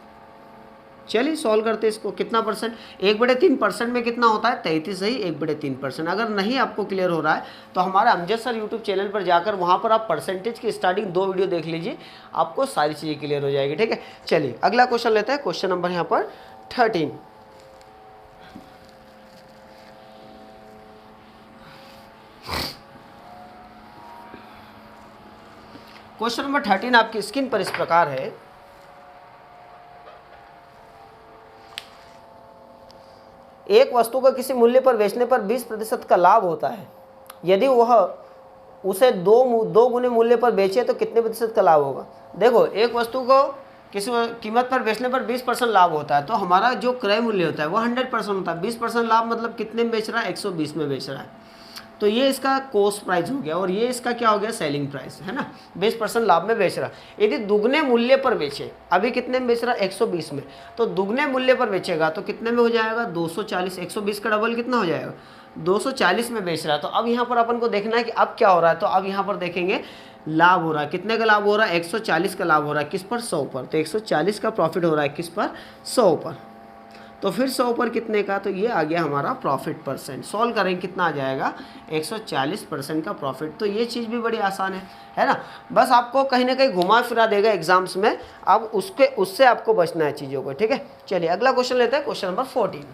चलिए सॉल्व करते हैं इसको, कितना परसेंट, 1/3% में कितना होता है, 33 सही 1/3%। अगर नहीं आपको क्लियर हो रहा है तो हमारे अमजद सर यूट्यूब चैनल पर जाकर वहाँ पर आप परसेंटेज की स्टार्टिंग 2 वीडियो देख लीजिए, आपको सारी चीज़ें क्लियर हो जाएगी, ठीक है। चलिए अगला क्वेश्चन लेते हैं, क्वेश्चन नंबर यहाँ पर 13। क्वेश्चन नंबर 13 आपकी स्क्रीन पर इस प्रकार है, एक वस्तु को किसी मूल्य पर बेचने पर 20% का लाभ होता है। यदि वह उसे दो गुने मूल्य पर बेचे तो कितने प्रतिशत का लाभ होगा। देखो एक वस्तु को किसी कीमत पर बेचने पर 20% लाभ होता है, तो हमारा जो क्रय मूल्य होता है वो 100% होता है। 20% लाभ मतलब कितने में बेच रहा है, 120 में बेच रहा है। तो ये इसका कॉस्ट प्राइस हो गया और ये इसका क्या हो गया, सेलिंग प्राइस, है ना। 20% लाभ में बेच रहा। यदि दुगने मूल्य पर बेचे, अभी कितने में बेच रहा, 120 में, तो दुगने मूल्य पर बेचेगा तो कितने में हो जाएगा, 240। 120 का डबल कितना हो जाएगा, 240 में बेच रहा है। तो अब यहाँ पर अपन को देखना है कि अब क्या हो रहा है। तो अब यहाँ पर देखेंगे लाभ हो रहा है, कितने का लाभ हो रहा है, 140 का लाभ हो रहा है, किस पर, 100 पर। तो 140 का प्रॉफिट हो रहा है किस पर, 100 पर। तो फिर 100 पर कितने का, तो ये आ गया हमारा प्रॉफिट परसेंट। सॉल्व करेंगे कितना आ जाएगा, 140% का प्रॉफिट। तो ये चीज़ भी बड़ी आसान है ना। बस आपको कहीं ना कहीं घुमा फिरा देगा एग्जाम्स में, अब उससे आपको बचना है चीज़ों को, ठीक है। चलिए अगला क्वेश्चन लेते हैं, क्वेश्चन नंबर 14।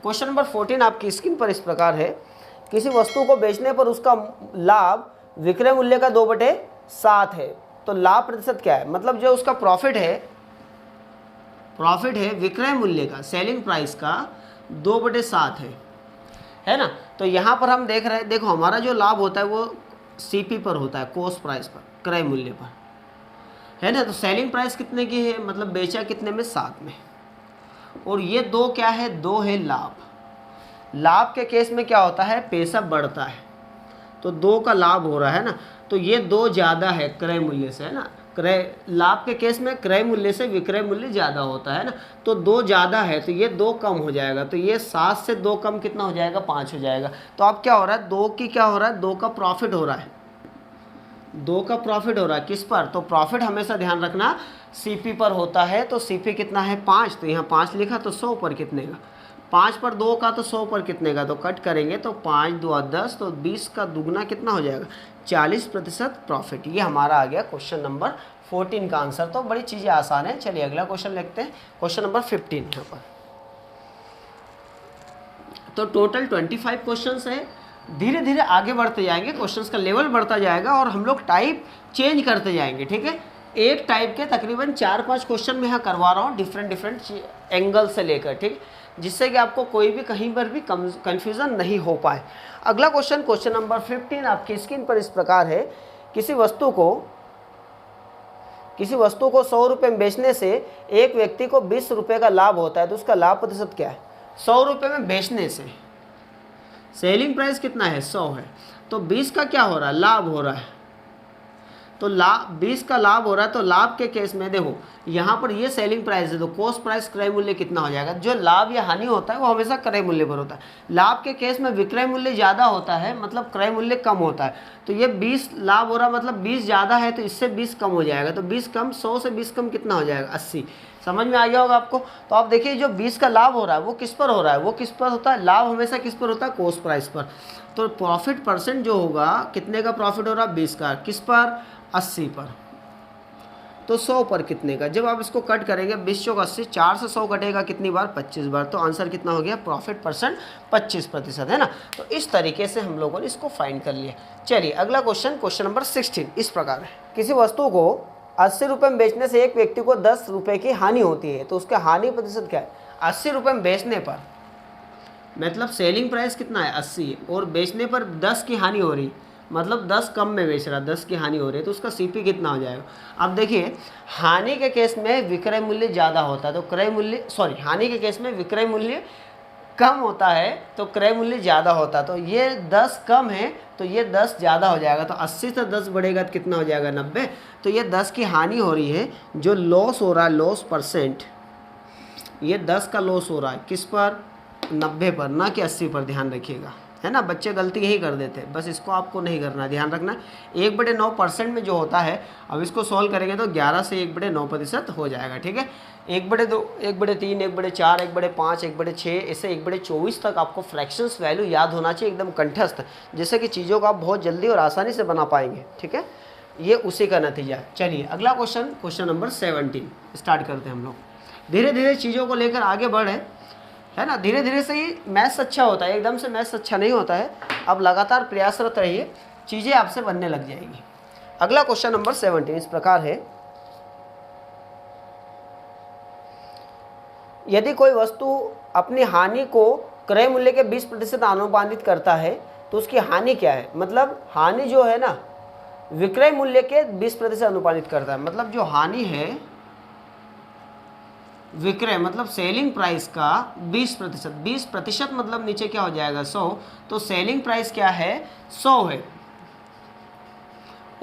क्वेश्चन नंबर 14 आपकी स्क्रीन पर इस प्रकार है। किसी वस्तु को बेचने पर उसका लाभ विक्रय मूल्य का 2/7 है, तो लाभ प्रतिशत क्या है, मतलब जो उसका प्रॉफिट है विक्रय मूल्य का, सेलिंग प्राइस का 2/7 है ना। तो यहाँ पर हम देख रहे हैं, देखो हमारा जो लाभ होता है वो सीपी पर होता है, कॉस्ट प्राइस पर, क्रय मूल्य पर, है ना। तो सेलिंग प्राइस कितने की है, मतलब बेचा कितने में, 7 में। और ये 2 क्या है, 2 है लाभ। लाभ के केस में क्या होता है, पैसा बढ़ता है, तो 2 का लाभ हो रहा है ना। तो ये 2 ज़्यादा है क्रय मूल्य से, है ना। लाभ के केस में क्रय मूल्य से विक्रय मूल्य ज़्यादा होता है ना। तो 2 ज़्यादा है, तो ये 2 कम हो जाएगा। तो ये 7 से 2 कम कितना हो जाएगा, 5 हो जाएगा। तो अब क्या हो रहा है, 2 की क्या हो रहा है, 2 का प्रॉफिट हो रहा है, 2 का प्रॉफिट हो रहा है किस पर, तो प्रॉफिट हमेशा ध्यान रखना सीपी पर होता है। तो सीपी कितना है, 5, तो यहाँ 5 लिखा, तो 100 पर कितने का, 5 पर 2 का, तो 100 पर कितने का, तो कट करेंगे तो 5 2 10, तो 20 का दुगना कितना हो जाएगा, 40% प्रॉफिट। ये हमारा आ गया क्वेश्चन नंबर 14 का आंसर। तो बड़ी चीज़ें आसान है। चलिए अगला क्वेश्चन लिखते हैं, क्वेश्चन नंबर 15 यहाँ पर। तो टोटल 25 क्वेश्चन है। धीरे धीरे आगे बढ़ते जाएंगे, क्वेश्चंस का लेवल बढ़ता जाएगा और हम लोग टाइप चेंज करते जाएंगे, ठीक है। एक टाइप के तकरीबन 4-5 क्वेश्चन मैं यहाँ करवा रहा हूँ, डिफरेंट एंगल से लेकर, ठीक, जिससे कि आपको कोई भी कहीं पर भी कंफ्यूजन नहीं हो पाए। अगला क्वेश्चन, क्वेश्चन नंबर 15 आपकी स्क्रीन पर इस प्रकार है। किसी वस्तु को 100 रुपये में बेचने से एक व्यक्ति को 20 रुपये का लाभ होता है, तो उसका लाभ प्रतिशत क्या है। 100 रुपये में बेचने से सेलिंग प्राइस कितना है, 100 है, तो 20 का क्या हो रहा है, लाभ हो रहा है। तो 20 का लाभ हो रहा है। तो लाभ के केस में देखो यहाँ पर ये सेलिंग प्राइस है, तो कॉस्ट प्राइस क्रय मूल्य कितना हो जाएगा। जो लाभ या हानि होता है वो हमेशा क्रय मूल्य पर होता है। लाभ के केस में विक्रय मूल्य ज़्यादा होता है, मतलब क्रय मूल्य कम होता है। तो ये 20 लाभ हो रहा है, मतलब 20 ज़्यादा है, तो इससे 20 कम हो जाएगा। तो 20 कम, 100 से 20 कम कितना हो जाएगा, 80। समझ में आ गया होगा आपको। तो आप देखिए जो 20 का लाभ हो रहा है वो किस पर हो रहा है, वो किस पर होता है, लाभ हमेशा किस पर होता है, कॉस्ट प्राइस पर। तो प्रॉफिट परसेंट जो होगा, कितने का प्रॉफिट हो रहा है, 20 का, किस पर, 80 पर। तो 100 पर कितने का, जब आप इसको कट करेंगे 20 चौक 80, 4 से 100 कटेगा कितनी बार, 25 बार। तो आंसर कितना हो गया, प्रॉफिट परसेंट 25%, है ना। तो इस तरीके से हम लोगों ने इसको फाइंड कर लिया। चलिए अगला क्वेश्चन, क्वेश्चन नंबर 16 इस प्रकार है। किसी वस्तु को 80 रुपये में बेचने से एक व्यक्ति को 10 रुपये की हानि होती है, तो उसका हानि प्रतिशत क्या है। 80 रुपये में बेचने पर, मतलब सेलिंग प्राइस कितना है 80 और बेचने पर 10 की हानि हो रही, मतलब 10 कम में बेच रहा, 10 की हानि हो रही है, तो उसका सीपी कितना हो जाएगा। अब देखिए हानि के केस में विक्रय मूल्य ज़्यादा होता है, तो हानि के केस में विक्रय मूल्य कम होता है, तो क्रय मूल्य ज़्यादा होता है। तो ये 10 कम है, तो ये 10 ज़्यादा हो जाएगा। तो 80 से 10 बढ़ेगा तो कितना हो जाएगा, 90। तो ये 10 की हानि हो रही है, जो लॉस हो रहा है, लॉस परसेंट, ये 10 का लॉस हो रहा है किस पर, 90 पर, ना कि 80 पर। ध्यान रखिएगा, है ना। बच्चे गलती यही कर देते हैं, बस इसको आपको नहीं करना, ध्यान रखना। 1/9% में जो होता है, अब इसको सॉल्व करेंगे तो 11 से 1/9% हो जाएगा, ठीक है। 1/2, 1/3, 1/4, 1/5, 1/6, ऐसे 1/24 तक आपको फ्रैक्शंस वैल्यू याद होना चाहिए एकदम कंठस्थ, जिससे कि चीज़ों को आप बहुत जल्दी और आसानी से बना पाएंगे, ठीक है। ये उसी का नतीजा है। चलिए अगला क्वेश्चन, क्वेश्चन नंबर 17 स्टार्ट करते हैं हम लोग। धीरे धीरे चीज़ों को लेकर आगे बढ़े, है ना। धीरे धीरे से ही मैथ्स अच्छा होता है, एकदम से मैथ्स अच्छा नहीं होता है। अब लगातार प्रयासरत रहिए, चीज़ें आपसे बनने लग जाएगी। अगला क्वेश्चन नंबर 17 इस प्रकार है। यदि कोई वस्तु अपनी हानि को क्रय मूल्य के 20% अनुमानित करता है, तो उसकी हानि क्या है, मतलब हानि जो है ना, विक्रय मूल्य के 20% अनुपातित करता है। मतलब जो हानि है विक्रय मतलब सेलिंग प्राइस का 20%, 20% मतलब नीचे क्या हो जाएगा 100, तो सेलिंग प्राइस क्या है 100 है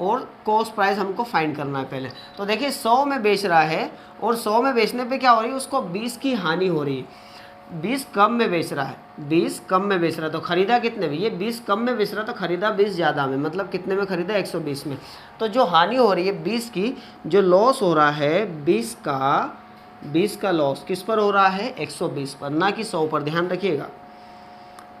और कॉस्ट प्राइस हमको फाइंड करना है पहले। तो देखिए 100 में बेच रहा है और 100 में बेचने पे क्या हो रही है, उसको 20 की हानि हो रही है। 20 कम में बेच रहा है, 20 कम में बेच रहा है, तो खरीदा कितने में, ये 20 कम में बेच रहा तो खरीदा 20 ज़्यादा में, मतलब कितने में खरीदा 120 में। तो जो हानि हो रही है 20 की, जो लॉस हो रहा है 20 का लॉस किस पर हो रहा है 120 पर, ना कि 100 पर, ध्यान रखिएगा।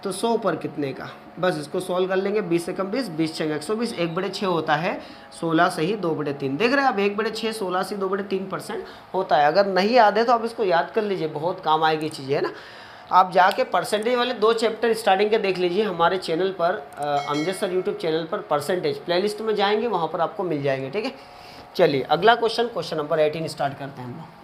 तो 100 पर कितने का, बस इसको सॉल्व कर लेंगे। 20 से कम 20, 20 छंग 120, 1/6 होता है 16 से ही 2/3। देख रहे हैं अब 1/6 16 से 2/3% होता है। अगर नहीं याद है तो आप इसको याद कर लीजिए, बहुत काम आएगी चीज़ें, है ना। आप जाके परसेंटेज वाले 2 चैप्टर स्टार्टिंग के देख लीजिए हमारे चैनल पर, अमजद सर यूट्यूब चैनल पर, परसेंटेज प्लेलिस्ट में जाएंगे, वहाँ पर आपको मिल जाएंगे, ठीक है। चलिए अगला क्वेश्चन नंबर 18 स्टार्ट करते हैं हम लोग।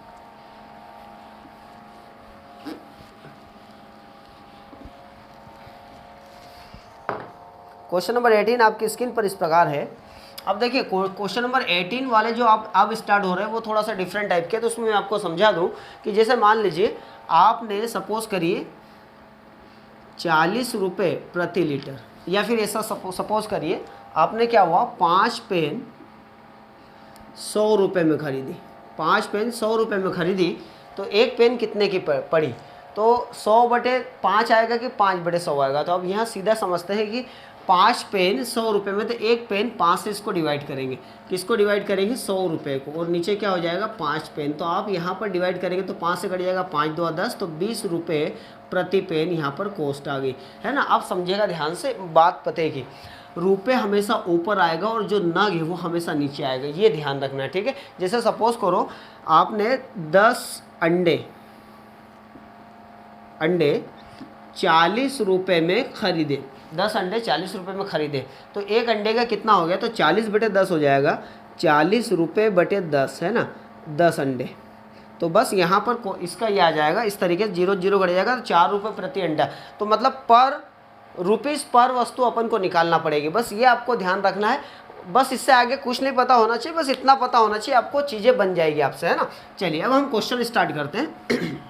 क्वेश्चन नंबर 18 आपकी स्क्रीन पर इस प्रकार है। अब देखिए क्वेश्चन नंबर 18 वाले जो आप अब स्टार्ट हो रहे हैं वो थोड़ा सा डिफरेंट टाइप के, तो उसमें मैं आपको समझा दूं कि जैसे मान लीजिए आपने सपोज करिए 40 रुपये प्रति लीटर, या फिर ऐसा सपोज करिए आपने क्या हुआ 5 पेन 100 रुपये में खरीदी, 5 पेन 100 रुपये में खरीदी, तो एक पेन कितने की पड़ी, तो 100/5 आएगा कि 5/100 आएगा। तो अब यहाँ सीधा समझते हैं कि 5 पेन 100 रुपये में, तो एक पेन 5 से इसको डिवाइड करेंगे, किसको डिवाइड करेंगे 100 रुपये को, और नीचे क्या हो जाएगा 5 पेन। तो आप यहाँ पर डिवाइड करेंगे तो 5 से कट जाएगा 5 2 10, तो 20 रुपये प्रति पेन यहाँ पर कॉस्ट आ गई, है ना। आप समझिएगा ध्यान से, बात पते की रुपये हमेशा ऊपर आएगा और जो नग है वो हमेशा नीचे आएगा, ये ध्यान रखना है, ठीक है। जैसे सपोज करो आपने 10 अंडे 40 रुपये में खरीदे, 10 अंडे 40 रुपये में खरीदे, तो एक अंडे का कितना हो गया, तो 40/10 हो जाएगा, 40 रुपये 10, है ना, 10 अंडे। तो बस यहाँ पर इसका ये आ जाएगा, इस तरीके से 0 0 घट जाएगा, तो 4 रुपये प्रति अंडा। तो मतलब पर रुपीज़ पर वस्तु अपन को निकालना पड़ेगी, बस ये आपको ध्यान रखना है। बस इससे आगे कुछ नहीं पता होना चाहिए, बस इतना पता होना चाहिए, आपको चीज़ें बन जाएगी आपसे, है ना। चलिए अब हम क्वेश्चन स्टार्ट करते हैं।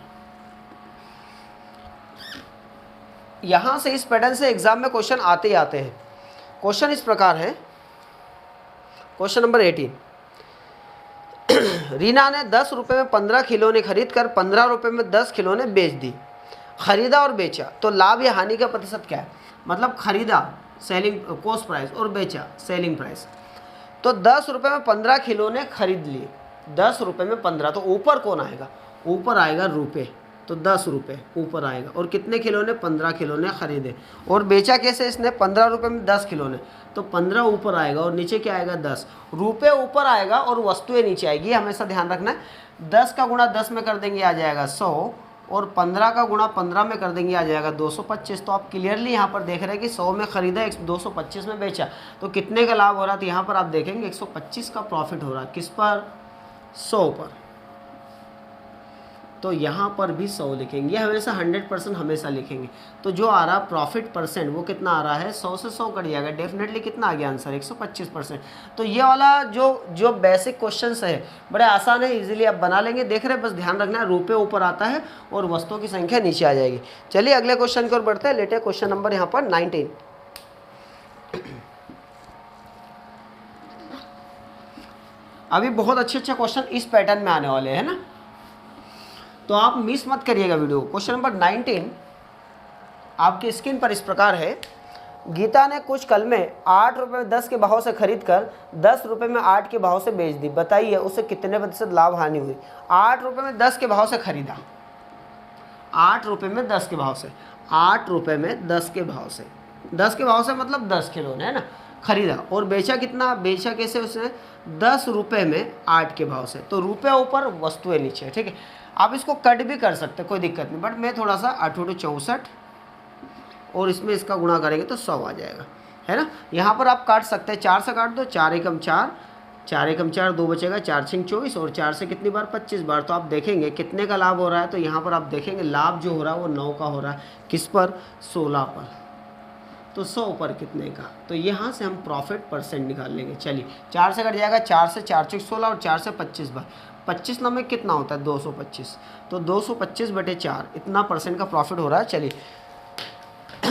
यहाँ से इस पैटर्न से एग्जाम में क्वेश्चन आते ही आते हैं। क्वेश्चन इस प्रकार है, क्वेश्चन नंबर 18। रीना ने 10 रुपये में 15 खिलौने खरीद कर 15 रुपये में 10 खिलौने बेच दी, खरीदा और बेचा, तो लाभ या हानि का प्रतिशत क्या है। मतलब खरीदा सेलिंग कॉस्ट प्राइस और बेचा सेलिंग प्राइस। तो 10 रुपये में 15 खिलौने खरीद लिए, 10 रुपये में 15, तो ऊपर कौन आएगा, ऊपर आएगा रुपये, तो 10 रुपये ऊपर आएगा, और कितने खिलौने 15 खिलौने खरीदे, और बेचा कैसे इसने 15 रुपये में 10 खिलौने, तो 15 ऊपर आएगा और नीचे क्या आएगा 10, रुपये ऊपर आएगा और वस्तुएं नीचे आएगी, हमेशा ध्यान रखना है। 10 का गुणा 10 में कर देंगे आ जाएगा 100, और 15 का गुणा 15 में कर देंगे आ जाएगा 225। तो आप क्लियरली यहाँ पर देख रहे हैं कि 100 में खरीदा 225 में बेचा, तो कितने का लाभ हो रहा है, तो यहाँ पर आप देखेंगे 125 का प्रॉफिट हो रहा है, किस पर 100 पर। तो यहाँ पर भी 100 लिखेंगे, ये हमेशा 100% हमेशा लिखेंगे। तो जो आ रहा प्रॉफिट परसेंट वो कितना आ रहा है, 100 से 100 कट जाएगा, डेफिनेटली कितना आ गया आंसर 125%। तो ये वाला जो बेसिक क्वेश्चंस है बड़े आसान है, इजीली आप बना लेंगे। देख रहे हैं, बस ध्यान रखना है रुपये ऊपर आता है और वस्तुओं की संख्या नीचे आ जाएगी। चलिए अगले क्वेश्चन की ओर बढ़ते हैं, लेटे क्वेश्चन नंबर यहाँ पर 19। अभी बहुत अच्छे क्वेश्चन इस पैटर्न में आने वाले हैं ना, तो आप मिस मत करिएगा वीडियो। क्वेश्चन नंबर 19 आपकी स्क्रीन पर इस प्रकार है। गीता ने कुछ कलमें 8 रुपये में 10 के भाव से खरीद कर 10 रुपये में 8 के भाव से बेच दी, बताइए उसे कितने प्रतिशत लाभ हानि हुई। 8 रुपये में 10 के भाव से खरीदा, 8 रुपये में 10 के भाव से, 8 रुपये में 10 के भाव से, 10 के भाव से मतलब 10 खिलौने, है ना, खरीदा, और बेचा कितना, बेचा कैसे उसने 10 रुपये में 8 के भाव से। तो रुपये ऊपर वस्तुएं नीचे, ठीक है। आप इसको कट भी कर सकते हैं, कोई दिक्कत नहीं, बट मैं थोड़ा सा 8 × 64 और इसमें इसका गुणा करेंगे तो 100 आ जाएगा, है ना। यहाँ पर आप काट सकते हैं, 4 से काट दो, 4 एकम 4, 4 एकम 4, 2 बचेगा, 4 6 24, और 4 से कितनी बार 25 बार। तो आप देखेंगे कितने का लाभ हो रहा है, तो यहाँ पर आप देखेंगे लाभ जो हो रहा है वो 9 का हो रहा है, किस पर 16 पर। तो 100 पर कितने का, तो यहाँ से हम प्रॉफिट परसेंट निकाल लेंगे। चलिए 4 से कट जाएगा, 4 से 4 चौक 16 और 4 से 25 बार 25 नंबर कितना होता है 225, तो 225/4 इतना परसेंट का प्रॉफिट हो रहा है। चलिए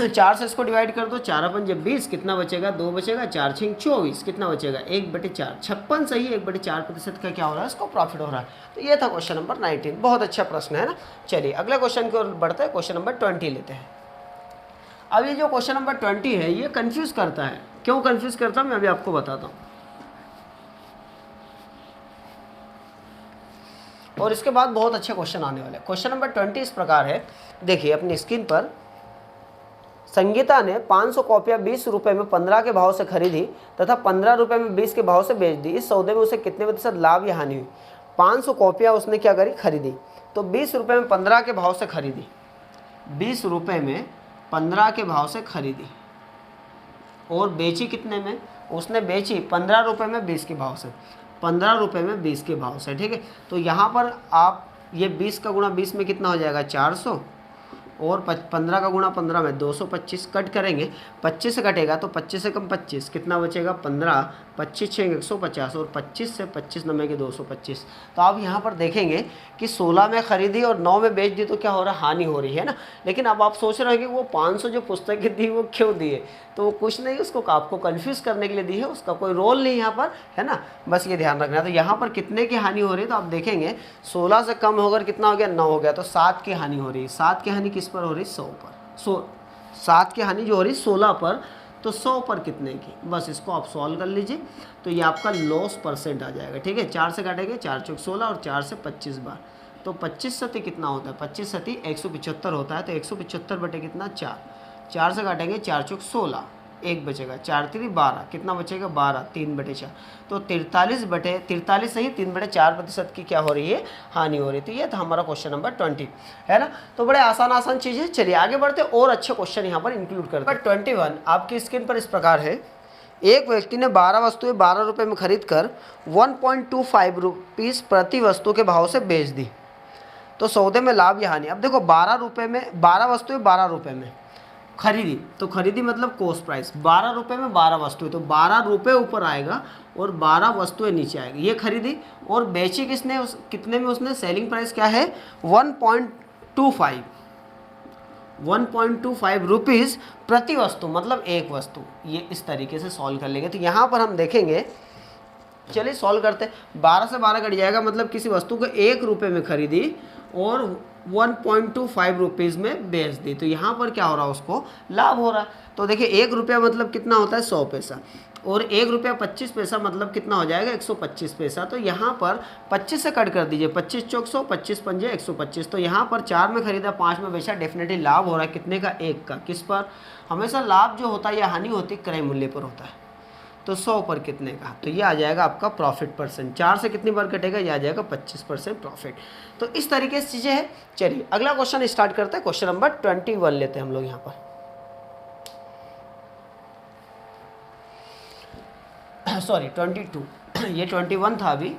4 से इसको डिवाइड कर दो, 4 अपन जब 20 कितना बचेगा 2 बचेगा, 4 6 24 कितना बचेगा 1/4 56 सही 1/4% का क्या हो रहा है इसको प्रॉफिट हो रहा है। तो ये था क्वेश्चन नंबर 19, बहुत अच्छा प्रश्न है ना। चलिए अगले क्वेश्चन की ओर बढ़ते हैं, क्वेश्चन नंबर 20 लेते हैं। अब ये जो क्वेश्चन नंबर 20 है ये कंफ्यूज करता है, क्यों कंफ्यूज करता है मैं अभी आपको बताता हूँ। और इसके बाद बहुत अच्छे क्वेश्चन आने वाले हैं। क्वेश्चन नंबर 20 इस प्रकार है, देखिए अपनी स्क्रीन पर। संगीता ने 500 कॉपियाँ 20 रुपये में 15 के भाव से खरीदी तथा 15 रुपये में 20 के भाव से बेच दी। इस सौदे में उसे कितने प्रतिशत लाभ या हानि हुई। 500 कॉपियाँ उसने क्या करी खरीदी, तो 20 रुपये में 15 के भाव से खरीदी, 20 रुपये में 15 के भाव से खरीदी और बेची कितने में, उसने बेची 15 रुपये में 20 के भाव से, 15 रुपये में 20 के भाव से, ठीक है। तो यहाँ पर आप ये 20 का गुणा 20 में कितना हो जाएगा 400 और 15 का गुणा 15 में 225 कट करेंगे, 25 से कटेगा तो 25 से कम 25 कितना बचेगा 15, 25 6 150 और 25 से 25 नंबर के 225। तो आप यहाँ पर देखेंगे कि 16 में खरीदी और 9 में बेच दी तो क्या हो रहा है हानि हो रही है ना। लेकिन अब आप सोच रहे हैं कि वो 500 जो पुस्तकें दी वो क्यों दिए, तो वो कुछ नहीं, उसको आपको कन्फ्यूज़ करने के लिए दी है, उसका कोई रोल नहीं यहाँ पर है ना, बस ये ध्यान रखना है। तो यहाँ पर कितने की हानि हो रही है, तो आप देखेंगे 16 से कम होकर कितना हो गया 9 हो गया, तो 7 की हानि हो रही है। 7 की हानि किस पर हो रही 100 पर, 7 की हानि जो हो रही 16 पर, तो 100 पर कितने की, बस इसको आप सॉल्व कर लीजिए तो ये आपका लॉस परसेंट आ जाएगा, ठीक है। 4 से काटेंगे 4 चौक 16 और 4 से 25 बार, तो 25 सती कितना होता है 25 सती 175 होता है, तो 175 बटे कितना 4, 4 से काटेंगे 4 चौक 16 1 बचेगा, 4 3 12 कितना बचेगा 12 3/4, तो 43 सही 3/4% की क्या हो रही है हानि हो रही है। तो ये था हमारा क्वेश्चन नंबर 20 है ना। तो बड़े आसान चीज़ें। चलिए आगे बढ़ते और अच्छे क्वेश्चन यहाँ पर इंक्लूड करते हैं। 21 आपकी स्क्रीन पर इस प्रकार है, एक व्यक्ति ने 12 वस्तुएं 12 रुपये में खरीद कर 1.25 रुपीज़ प्रति वस्तु के भाव से बेच दी, तो सौदे में लाभ या हानि। अब देखो 12 रुपये में 12 वस्तुएं 12 रुपये में खरीदी, तो खरीदी मतलब कॉस्ट प्राइस, 12 रुपये में 12 वस्तुएं, तो 12 रुपये ऊपर आएगा और 12 वस्तुएं नीचे आएगी। ये खरीदी और बेची किसने, कितने में उसने, सेलिंग प्राइस क्या है 1.25 रुपीज़ प्रति वस्तु, मतलब एक वस्तु। ये इस तरीके से सॉल्व कर लेंगे। तो यहाँ पर हम देखेंगे, चलिए सॉल्व करते हैं। 12 से 12 कट जाएगा, मतलब किसी वस्तु को 1 रुपये में खरीदी और 1.25 रुपीज़ में बेच दी, तो यहाँ पर क्या हो रहा है उसको लाभ हो रहा है। तो देखिए 1 रुपया मतलब कितना होता है 100 पैसा, और 1 रुपया 25 पैसा मतलब कितना हो जाएगा 125 पैसा। तो यहाँ पर 25 से कट कर दीजिए, 25 चौक 100, 25 पंजे 125, तो यहाँ पर 4 में खरीदा 5 में बेचा, डेफिनेटली लाभ हो रहा है कितने का 1 का। किस पर, हमेशा लाभ जो होता है या हानि होती है क्रय मूल्य पर होता है। तो 100 पर कितने का, तो ये आ जाएगा आपका प्रॉफिट परसेंट। 4 से कितनी बार कटेगा, ये आ जाएगा 25% प्रॉफिट। तो इस तरीके से चीज़ें हैं। चलिए अगला क्वेश्चन स्टार्ट करते हैं। क्वेश्चन नंबर 21 लेते हैं हम लोग यहाँ पर। सॉरी 22, ये 21 था अभी।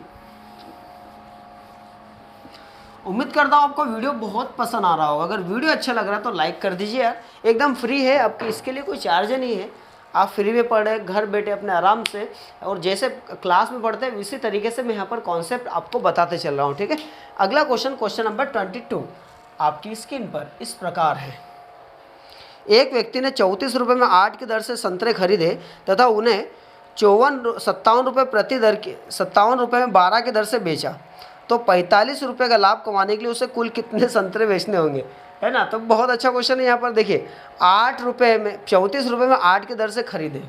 उम्मीद करता हूँ आपको वीडियो बहुत पसंद आ रहा होगा। अगर वीडियो अच्छा लग रहा है तो लाइक कर दीजिए यार, एकदम फ्री है, आपकी इसके लिए कोई चार्ज नहीं है। आप फ्री में पढ़े घर बैठे अपने आराम से, और जैसे क्लास में पढ़ते हैं उसी तरीके से मैं यहाँ पर कॉन्सेप्ट आपको बताते चल रहा हूँ, ठीक है। अगला क्वेश्चन नंबर 22 आपकी स्क्रीन पर इस प्रकार है। एक व्यक्ति ने 34 रुपये में 8 की दर से संतरे खरीदे तथा उन्हें 57 रुपये प्रति दर के 57 रुपये में 12 की दर से बेचा, तो 45 रुपये का लाभ कमाने के लिए उसे कुल कितने संतरे बेचने होंगे, है ना। तो बहुत अच्छा क्वेश्चन है। यहाँ पर देखिए 8 रुपये में 34 रुपये में 8 की दर से खरीदे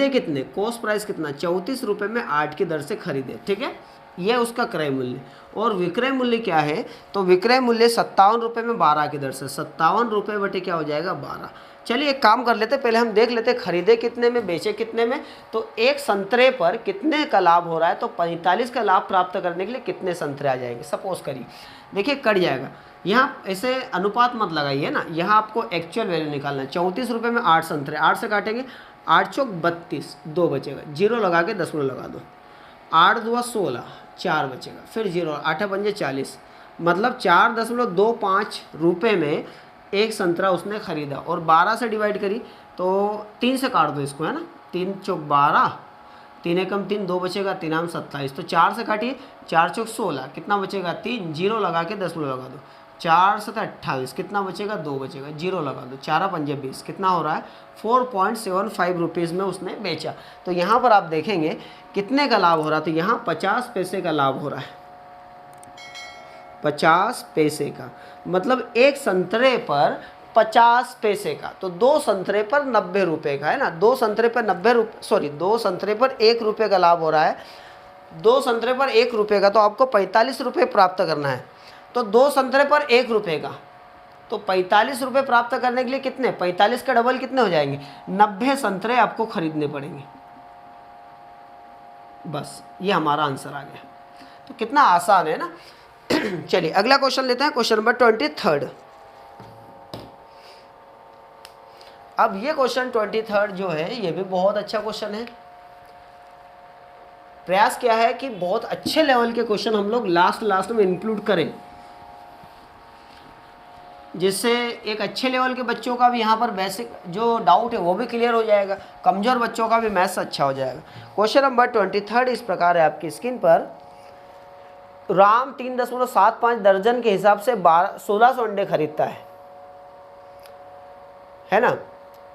कितने, कॉस्ट प्राइस कितना 34 रुपये में 8 की दर से खरीदे, ठीक है। ये उसका क्रय मूल्य, और विक्रय मूल्य क्या है, तो विक्रय मूल्य 57 रुपये में 12 की दर से, 57 रुपये बटे क्या हो जाएगा 12। चलिए एक काम कर लेते, पहले हम देख लेते खरीदे कितने में बेचे कितने में। तो एक संतरे पर कितने का लाभ हो रहा है, तो 45 का लाभ प्राप्त करने के लिए कितने संतरे आ जाएंगे। सपोज करिए, देखिए कट जाएगा, यहाँ ऐसे अनुपात मत लगाइए ना, यहाँ आपको एक्चुअल वैल्यू निकालना है। 34 रुपये में 8 संतरे, 8 से काटेंगे 8 चौक 32, 2 बचेगा, 0 लगा के 10 लगा दो, 8 2 16, 4 बचेगा, फिर 0, 8 पंजे 40, मतलब 4.25 रुपये में एक संतरा उसने खरीदा, और 12 से डिवाइड करी, तो 3 से काट दो इसको, है ना, 3 चौक 12, 3 एकम 3, 2 बचेगा, 3 आम 27, तो 4 से काटिए, 4 चौक 16, कितना बचेगा 3, जीरो लगा के 10 लगा दो, 4 7 28, कितना बचेगा 2 बचेगा, जीरो लगा दो, 4 पंजे 20, कितना हो रहा है 4.75 रुपीज़ में उसने बेचा। तो यहाँ पर आप देखेंगे कितने का लाभ हो रहा है, तो यहाँ 50 पैसे का लाभ हो रहा है, 50 पैसे का, मतलब एक संतरे पर 50 पैसे का, तो 2 संतरे पर 90 रुपये का, है ना, 2 संतरे पर 90 रुपये, सॉरी 2 संतरे पर 1 रुपये का लाभ हो रहा है, 2 संतरे पर 1 रुपये का, तो आपको 45 रुपये प्राप्त करना है। तो 2 संतरे पर 1 रुपये का, तो 45 रुपये प्राप्त करने के लिए कितने, 45 का डबल कितने हो जाएंगे, 90 संतरे आपको खरीदने पड़ेंगे। बस ये हमारा आंसर आ गया। तो कितना आसान है ना। चलिए अगला क्वेश्चन लेते हैं, क्वेश्चन नंबर 23। अब ये क्वेश्चन 23 जो है ये भी बहुत अच्छा क्वेश्चन है। प्रयास क्या है कि बहुत अच्छे लेवल के क्वेश्चन हम लोग लास्ट में इंक्लूड करें, जिससे एक अच्छे लेवल के बच्चों का भी यहाँ पर बेसिक जो डाउट है वो भी क्लियर हो जाएगा, कमज़ोर बच्चों का भी मैथ्स अच्छा हो जाएगा। क्वेश्चन नंबर 23 इस प्रकार है आपकी स्क्रीन पर। राम 3.75 दर्जन के हिसाब से 1600 अंडे खरीदता है ना।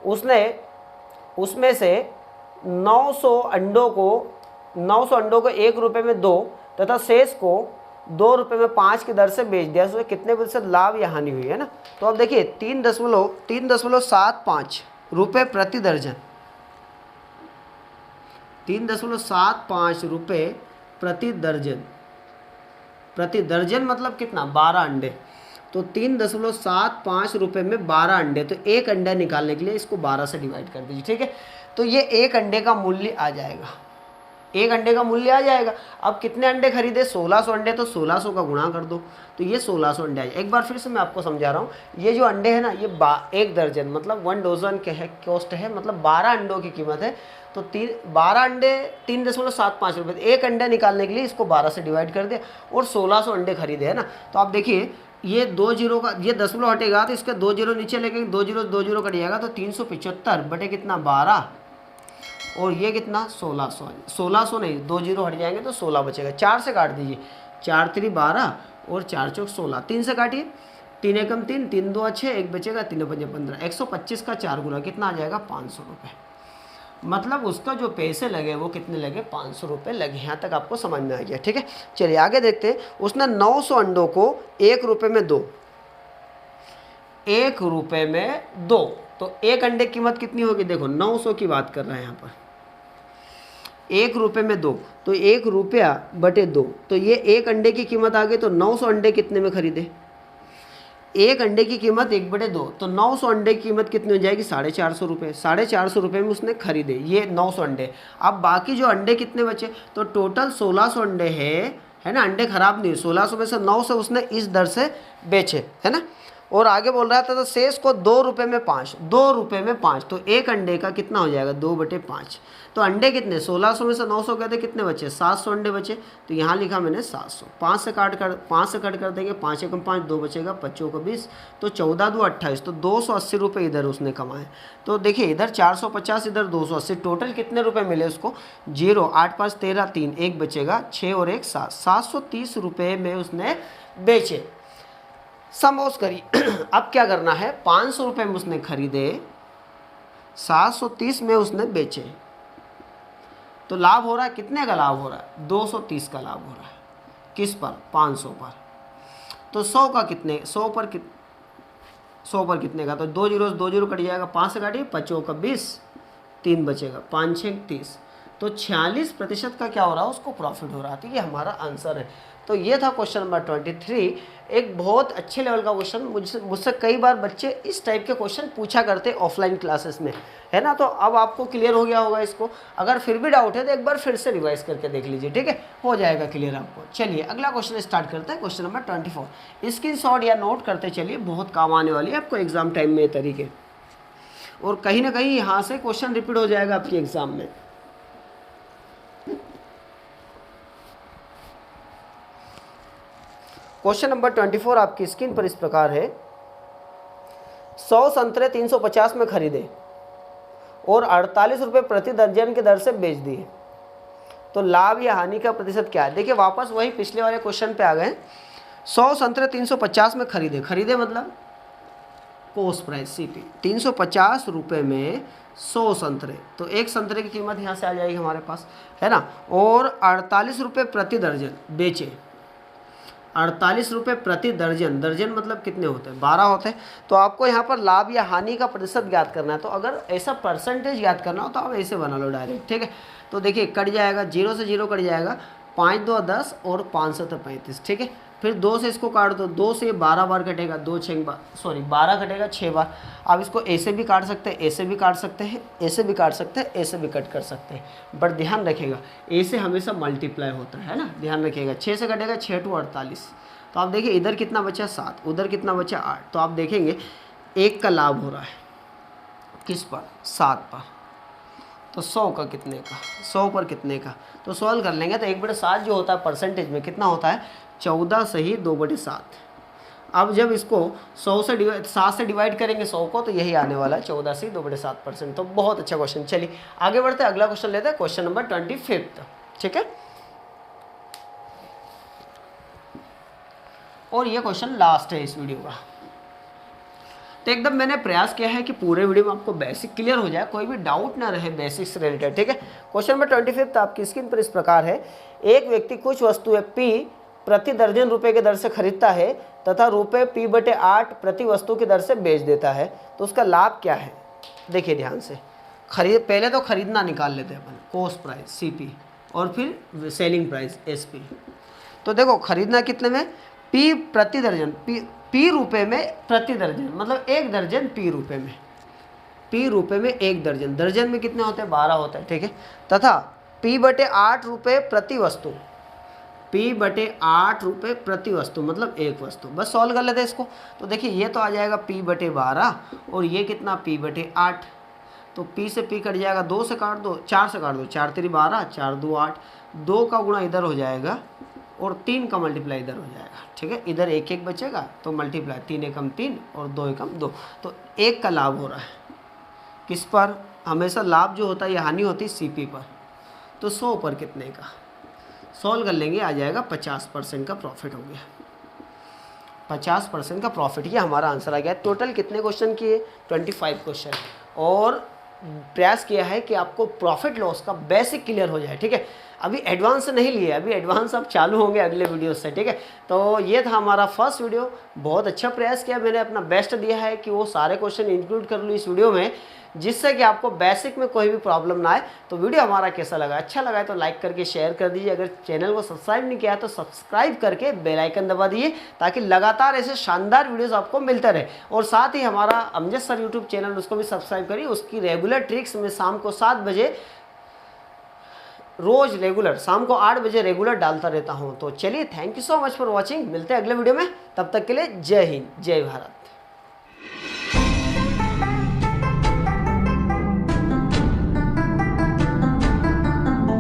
उसमें से 900 अंडों को 1 रुपये में 2 तथा शेष को 2 रुपये में 5 की दर से बेच दिया, उसमें कितने प्रतिशत लाभ या हानि हुई, है ना। तो अब देखिए 3.75 रुपये प्रति दर्जन, 3.75 रुपये प्रति दर्जन मतलब कितना, 12 अंडे। तो 3.75 रुपये में 12 अंडे, तो एक अंडा निकालने के लिए इसको 12 से डिवाइड कर दीजिए, ठीक है। तो ये एक अंडे का मूल्य आ जाएगा, एक अंडे का मूल्य आ जाएगा। अब कितने अंडे खरीदे, 1600 अंडे, तो 1600 का गुणा कर दो, तो ये 1600 अंडे आ जाए। एक बार फिर से मैं आपको समझा रहा हूँ, ये जो अंडे हैं ना, ये 1 दर्जन मतलब 1 डोजन के है, कॉस्ट है, मतलब 12 अंडों की कीमत है। तो 12 अंडे 3.75 रुपये, एक अंडा निकालने के लिए इसको 12 से डिवाइड कर दिया और 1600 अंडे खरीदे, है ना। तो आप देखिए ये 2 जीरो का, ये 10 हटेगा तो इसके 2 जीरो नीचे लेके 2 जीरो कट जाएगा, तो 375 बटे कितना 12, और ये कितना 1600 नहीं, 2 जीरो हट जाएंगे तो 16 बचेगा। 4 से काट दीजिए, 4 3 12 और 4 चौक 16, 3 से काटिए, 3 एकम 3, 3 2 6, 1 बचेगा, 3 5 15, 125 का 4 गुना कितना आ जाएगा 500 रुपये। मतलब उसका जो पैसे लगे वो कितने लगे, 500 रुपये लगे। यहाँ तक आपको समझ में आ गया, ठीक है। चलिए आगे देखते हैं। उसने 900 अंडों को 1 रुपये में 2, 1 रुपये में 2, तो एक अंडे की कीमत कितनी होगी, देखो 900 की बात कर रहे हैं यहाँ पर, 1 रुपये में 2, तो 1 रुपया बटे 2, तो ये एक अंडे की कीमत आ गई। तो 900 अंडे कितने में खरीदे, एक अंडे की कीमत 1 बटे 2, तो 900 अंडे की कीमत कितनी हो जाएगी 450 रुपये। 450 रुपये में उसने खरीदे ये 900 अंडे। अब बाकी जो अंडे कितने बचे, तो टोटल 1600 अंडे है ना, अंडे खराब नहीं, 1600 में से 900 उसने इस दर से बेचे, है ना। और आगे बोल रहा था तो शेष को 2 रुपये में 5, 2 रुपये में 5, तो एक अंडे का कितना हो जाएगा 2 बटे 5। तो अंडे कितने, 1600 में से 900 कहते कितने बचे, 700 अंडे बचे। तो यहाँ लिखा मैंने 700, 5 से कट कर देंगे, 5 एकम 5, 2 बचेगा, 25 को 20, तो 14 2 28, तो 280 रुपये इधर उसने कमाए। तो देखिए इधर 450, इधर 280, टोटल कितने रुपये मिले उसको, 0 8 5 13 3, 1 बचेगा, 6 और 1 7, 730 रुपये में उसने बेचे। समोस करिए। अब क्या करना है, 500 रुपये में उसने खरीदे, 730 में उसने बेचे, तो लाभ हो रहा है, कितने का लाभ हो रहा है, 230 का लाभ हो रहा है। किस पर, 500 पर। तो 100 का कितने, 100 पर कितने का, तो 2 जीरो कट जाएगा, 5 से काटिए, 25 का 20, 3 बचेगा, 5 6 30, तो 46% का क्या हो रहा है, उसको प्रॉफिट हो रहा है। तो ये हमारा आंसर है। तो ये था क्वेश्चन नंबर 23, एक बहुत अच्छे लेवल का क्वेश्चन। मुझसे कई बार बच्चे इस टाइप के क्वेश्चन पूछा करते ऑफलाइन क्लासेस में, है ना। तो अब आपको क्लियर हो गया होगा इसको। अगर फिर भी डाउट है तो एक बार फिर से रिवाइज करके देख लीजिए, ठीक है, हो जाएगा क्लियर आपको। चलिए अगला क्वेश्चन स्टार्ट करते हैं, क्वेश्चन नंबर 24। स्क्रीनशॉट या नोट करते चलिए, बहुत काम आने वाली है आपको एग्जाम टाइम में ये तरीके, और कहीं ना कहीं यहाँ से क्वेश्चन रिपीट हो जाएगा आपके एग्जाम में। क्वेश्चन नंबर 24 आपकी स्क्रीन पर इस प्रकार है। 100 संतरे 350 में खरीदे, और 48 रुपये प्रति दर्जन की दर से बेच दिए, तो लाभ या हानि का प्रतिशत क्या है। देखिए वापस वही पिछले वाले क्वेश्चन पे आ गए। 100 संतरे 350 में खरीदे मतलब कॉस्ट प्राइस सीपी, 350 रुपये में 100 संतरे, तो एक संतरे की कीमत यहाँ से आ जाएगी हमारे पास, है ना। और 48 रुपये प्रति दर्जन बेचे, 48 रुपये प्रति दर्जन, दर्जन मतलब कितने होते हैं, 12 होते हैं। तो आपको यहाँ पर लाभ या हानि का प्रतिशत ज्ञात करना है। तो अगर ऐसा परसेंटेज ज्ञात करना हो तो आप ऐसे बना लो डायरेक्ट, ठीक है। तो देखिए कट जाएगा, 0 से 0 कट जाएगा, 5 2 10 और 5 7 35, ठीक है। फिर 2 से इसको काट दो, 2 से 12 बार कटेगा, 12 कटेगा 6 बार। आप इसको ऐसे भी काट सकते हैं, ऐसे भी काट सकते हैं, ऐसे भी काट सकते हैं, ऐसे भी कट कर सकते हैं, बट ध्यान रखिएगा ए से हमेशा मल्टीप्लाई होता है ना, ध्यान रखिएगा। 6 से कटेगा 6 2 48, तो आप देखिए इधर कितना बचा 7, उधर कितना बचा 8, तो आप देखेंगे 1 का लाभ हो रहा है किस पर, 7 पर। तो 100 का कितने का, 100 पर कितने का, तो सॉल्व कर लेंगे। तो 1/7 जो होता है परसेंटेज में कितना होता है, 14 सही 2/7। अब जब इसको 7 से डिवाइड करेंगे 100 को, तो यही आने वाला है 14 से 2/7%। तो बहुत अच्छा क्वेश्चन। चलिए आगे बढ़ते हैं, अगला क्वेश्चन लेते हैं, क्वेश्चन नंबर 25, ठीक है। और ये क्वेश्चन लास्ट है इस वीडियो का। तो एकदम मैंने प्रयास किया है कि पूरे वीडियो में आपको बेसिक क्लियर हो जाए, कोई भी डाउट ना रहे बेसिक से रिलेटेड, ठीक है। क्वेश्चन नंबर 25 आपकी स्क्रीन पर इस प्रकार है। एक व्यक्ति कुछ वस्तुएं P प्रति दर्जन रुपए की दर से खरीदता है तथा रुपए P/8 प्रति वस्तु की दर से बेच देता है, तो उसका लाभ क्या है। देखिए ध्यान से, पहले तो खरीदना निकाल लेते हैं अपन, कॉस्ट प्राइस CP, और फिर सेलिंग प्राइस SP। तो देखो खरीदना कितने में, P प्रति दर्जन, P रुपए में प्रति दर्जन, मतलब एक दर्जन P रुपए में, P रुपए में एक दर्जन, दर्जन में कितने होते हैं, 12 होते हैं, ठीक है। तथा P/8 रुपये प्रति वस्तु, P/8 रुपये प्रति वस्तु मतलब एक वस्तु। बस सॉल्व कर लेते हैं इसको। तो देखिए ये तो आ जाएगा P/12 और ये कितना P/8, तो P से P कट जाएगा, 2 से काट दो, 4 से काट दो, 4 3 12, 4 2 8, 2 का गुणा इधर हो जाएगा और 3 का मल्टीप्लाई इधर हो जाएगा, ठीक है। इधर 1 1 बचेगा तो मल्टीप्लाई 3 एकम 3 और 2 एकम 2, तो 1 का लाभ हो रहा है किस पर, हमेशा लाभ जो होता है या हानि होती है CP पर। तो 100 पर कितने का, सॉल्व कर लेंगे, आ जाएगा 50% का प्रॉफिट हो गया, 50% का प्रॉफिट, ये हमारा आंसर आ गया। टोटल कितने क्वेश्चन किए, 25 क्वेश्चन, और प्रयास किया है कि आपको प्रॉफिट लॉस का बेसिक क्लियर हो जाए, ठीक है। अभी एडवांस नहीं लिए, अभी एडवांस अब चालू होंगे अगले वीडियो से, ठीक है। तो ये था हमारा फर्स्ट वीडियो। बहुत अच्छा प्रयास किया, मैंने अपना बेस्ट दिया है कि वो सारे क्वेश्चन इंक्लूड कर लूँ इस वीडियो में, जिससे कि आपको बेसिक में कोई भी प्रॉब्लम ना आए। तो वीडियो हमारा कैसा लगा, अच्छा लगा है तो लाइक करके शेयर कर दीजिए। अगर चैनल को सब्सक्राइब नहीं किया है तो सब्सक्राइब करके बेल आइकन दबा दीजिए, ताकि लगातार ऐसे शानदार वीडियोस आपको मिलते रहे। और साथ ही हमारा अमजद सर यूट्यूब चैनल, उसको भी सब्सक्राइब करिए। उसकी रेगुलर ट्रिक्स में शाम को 7 बजे रोज रेगुलर, शाम को 8 बजे रेगुलर डालता रहता हूँ। तो चलिए, thank you so much for watching, मिलते हैं अगले वीडियो में, तब तक के लिए जय हिंद जय भारत।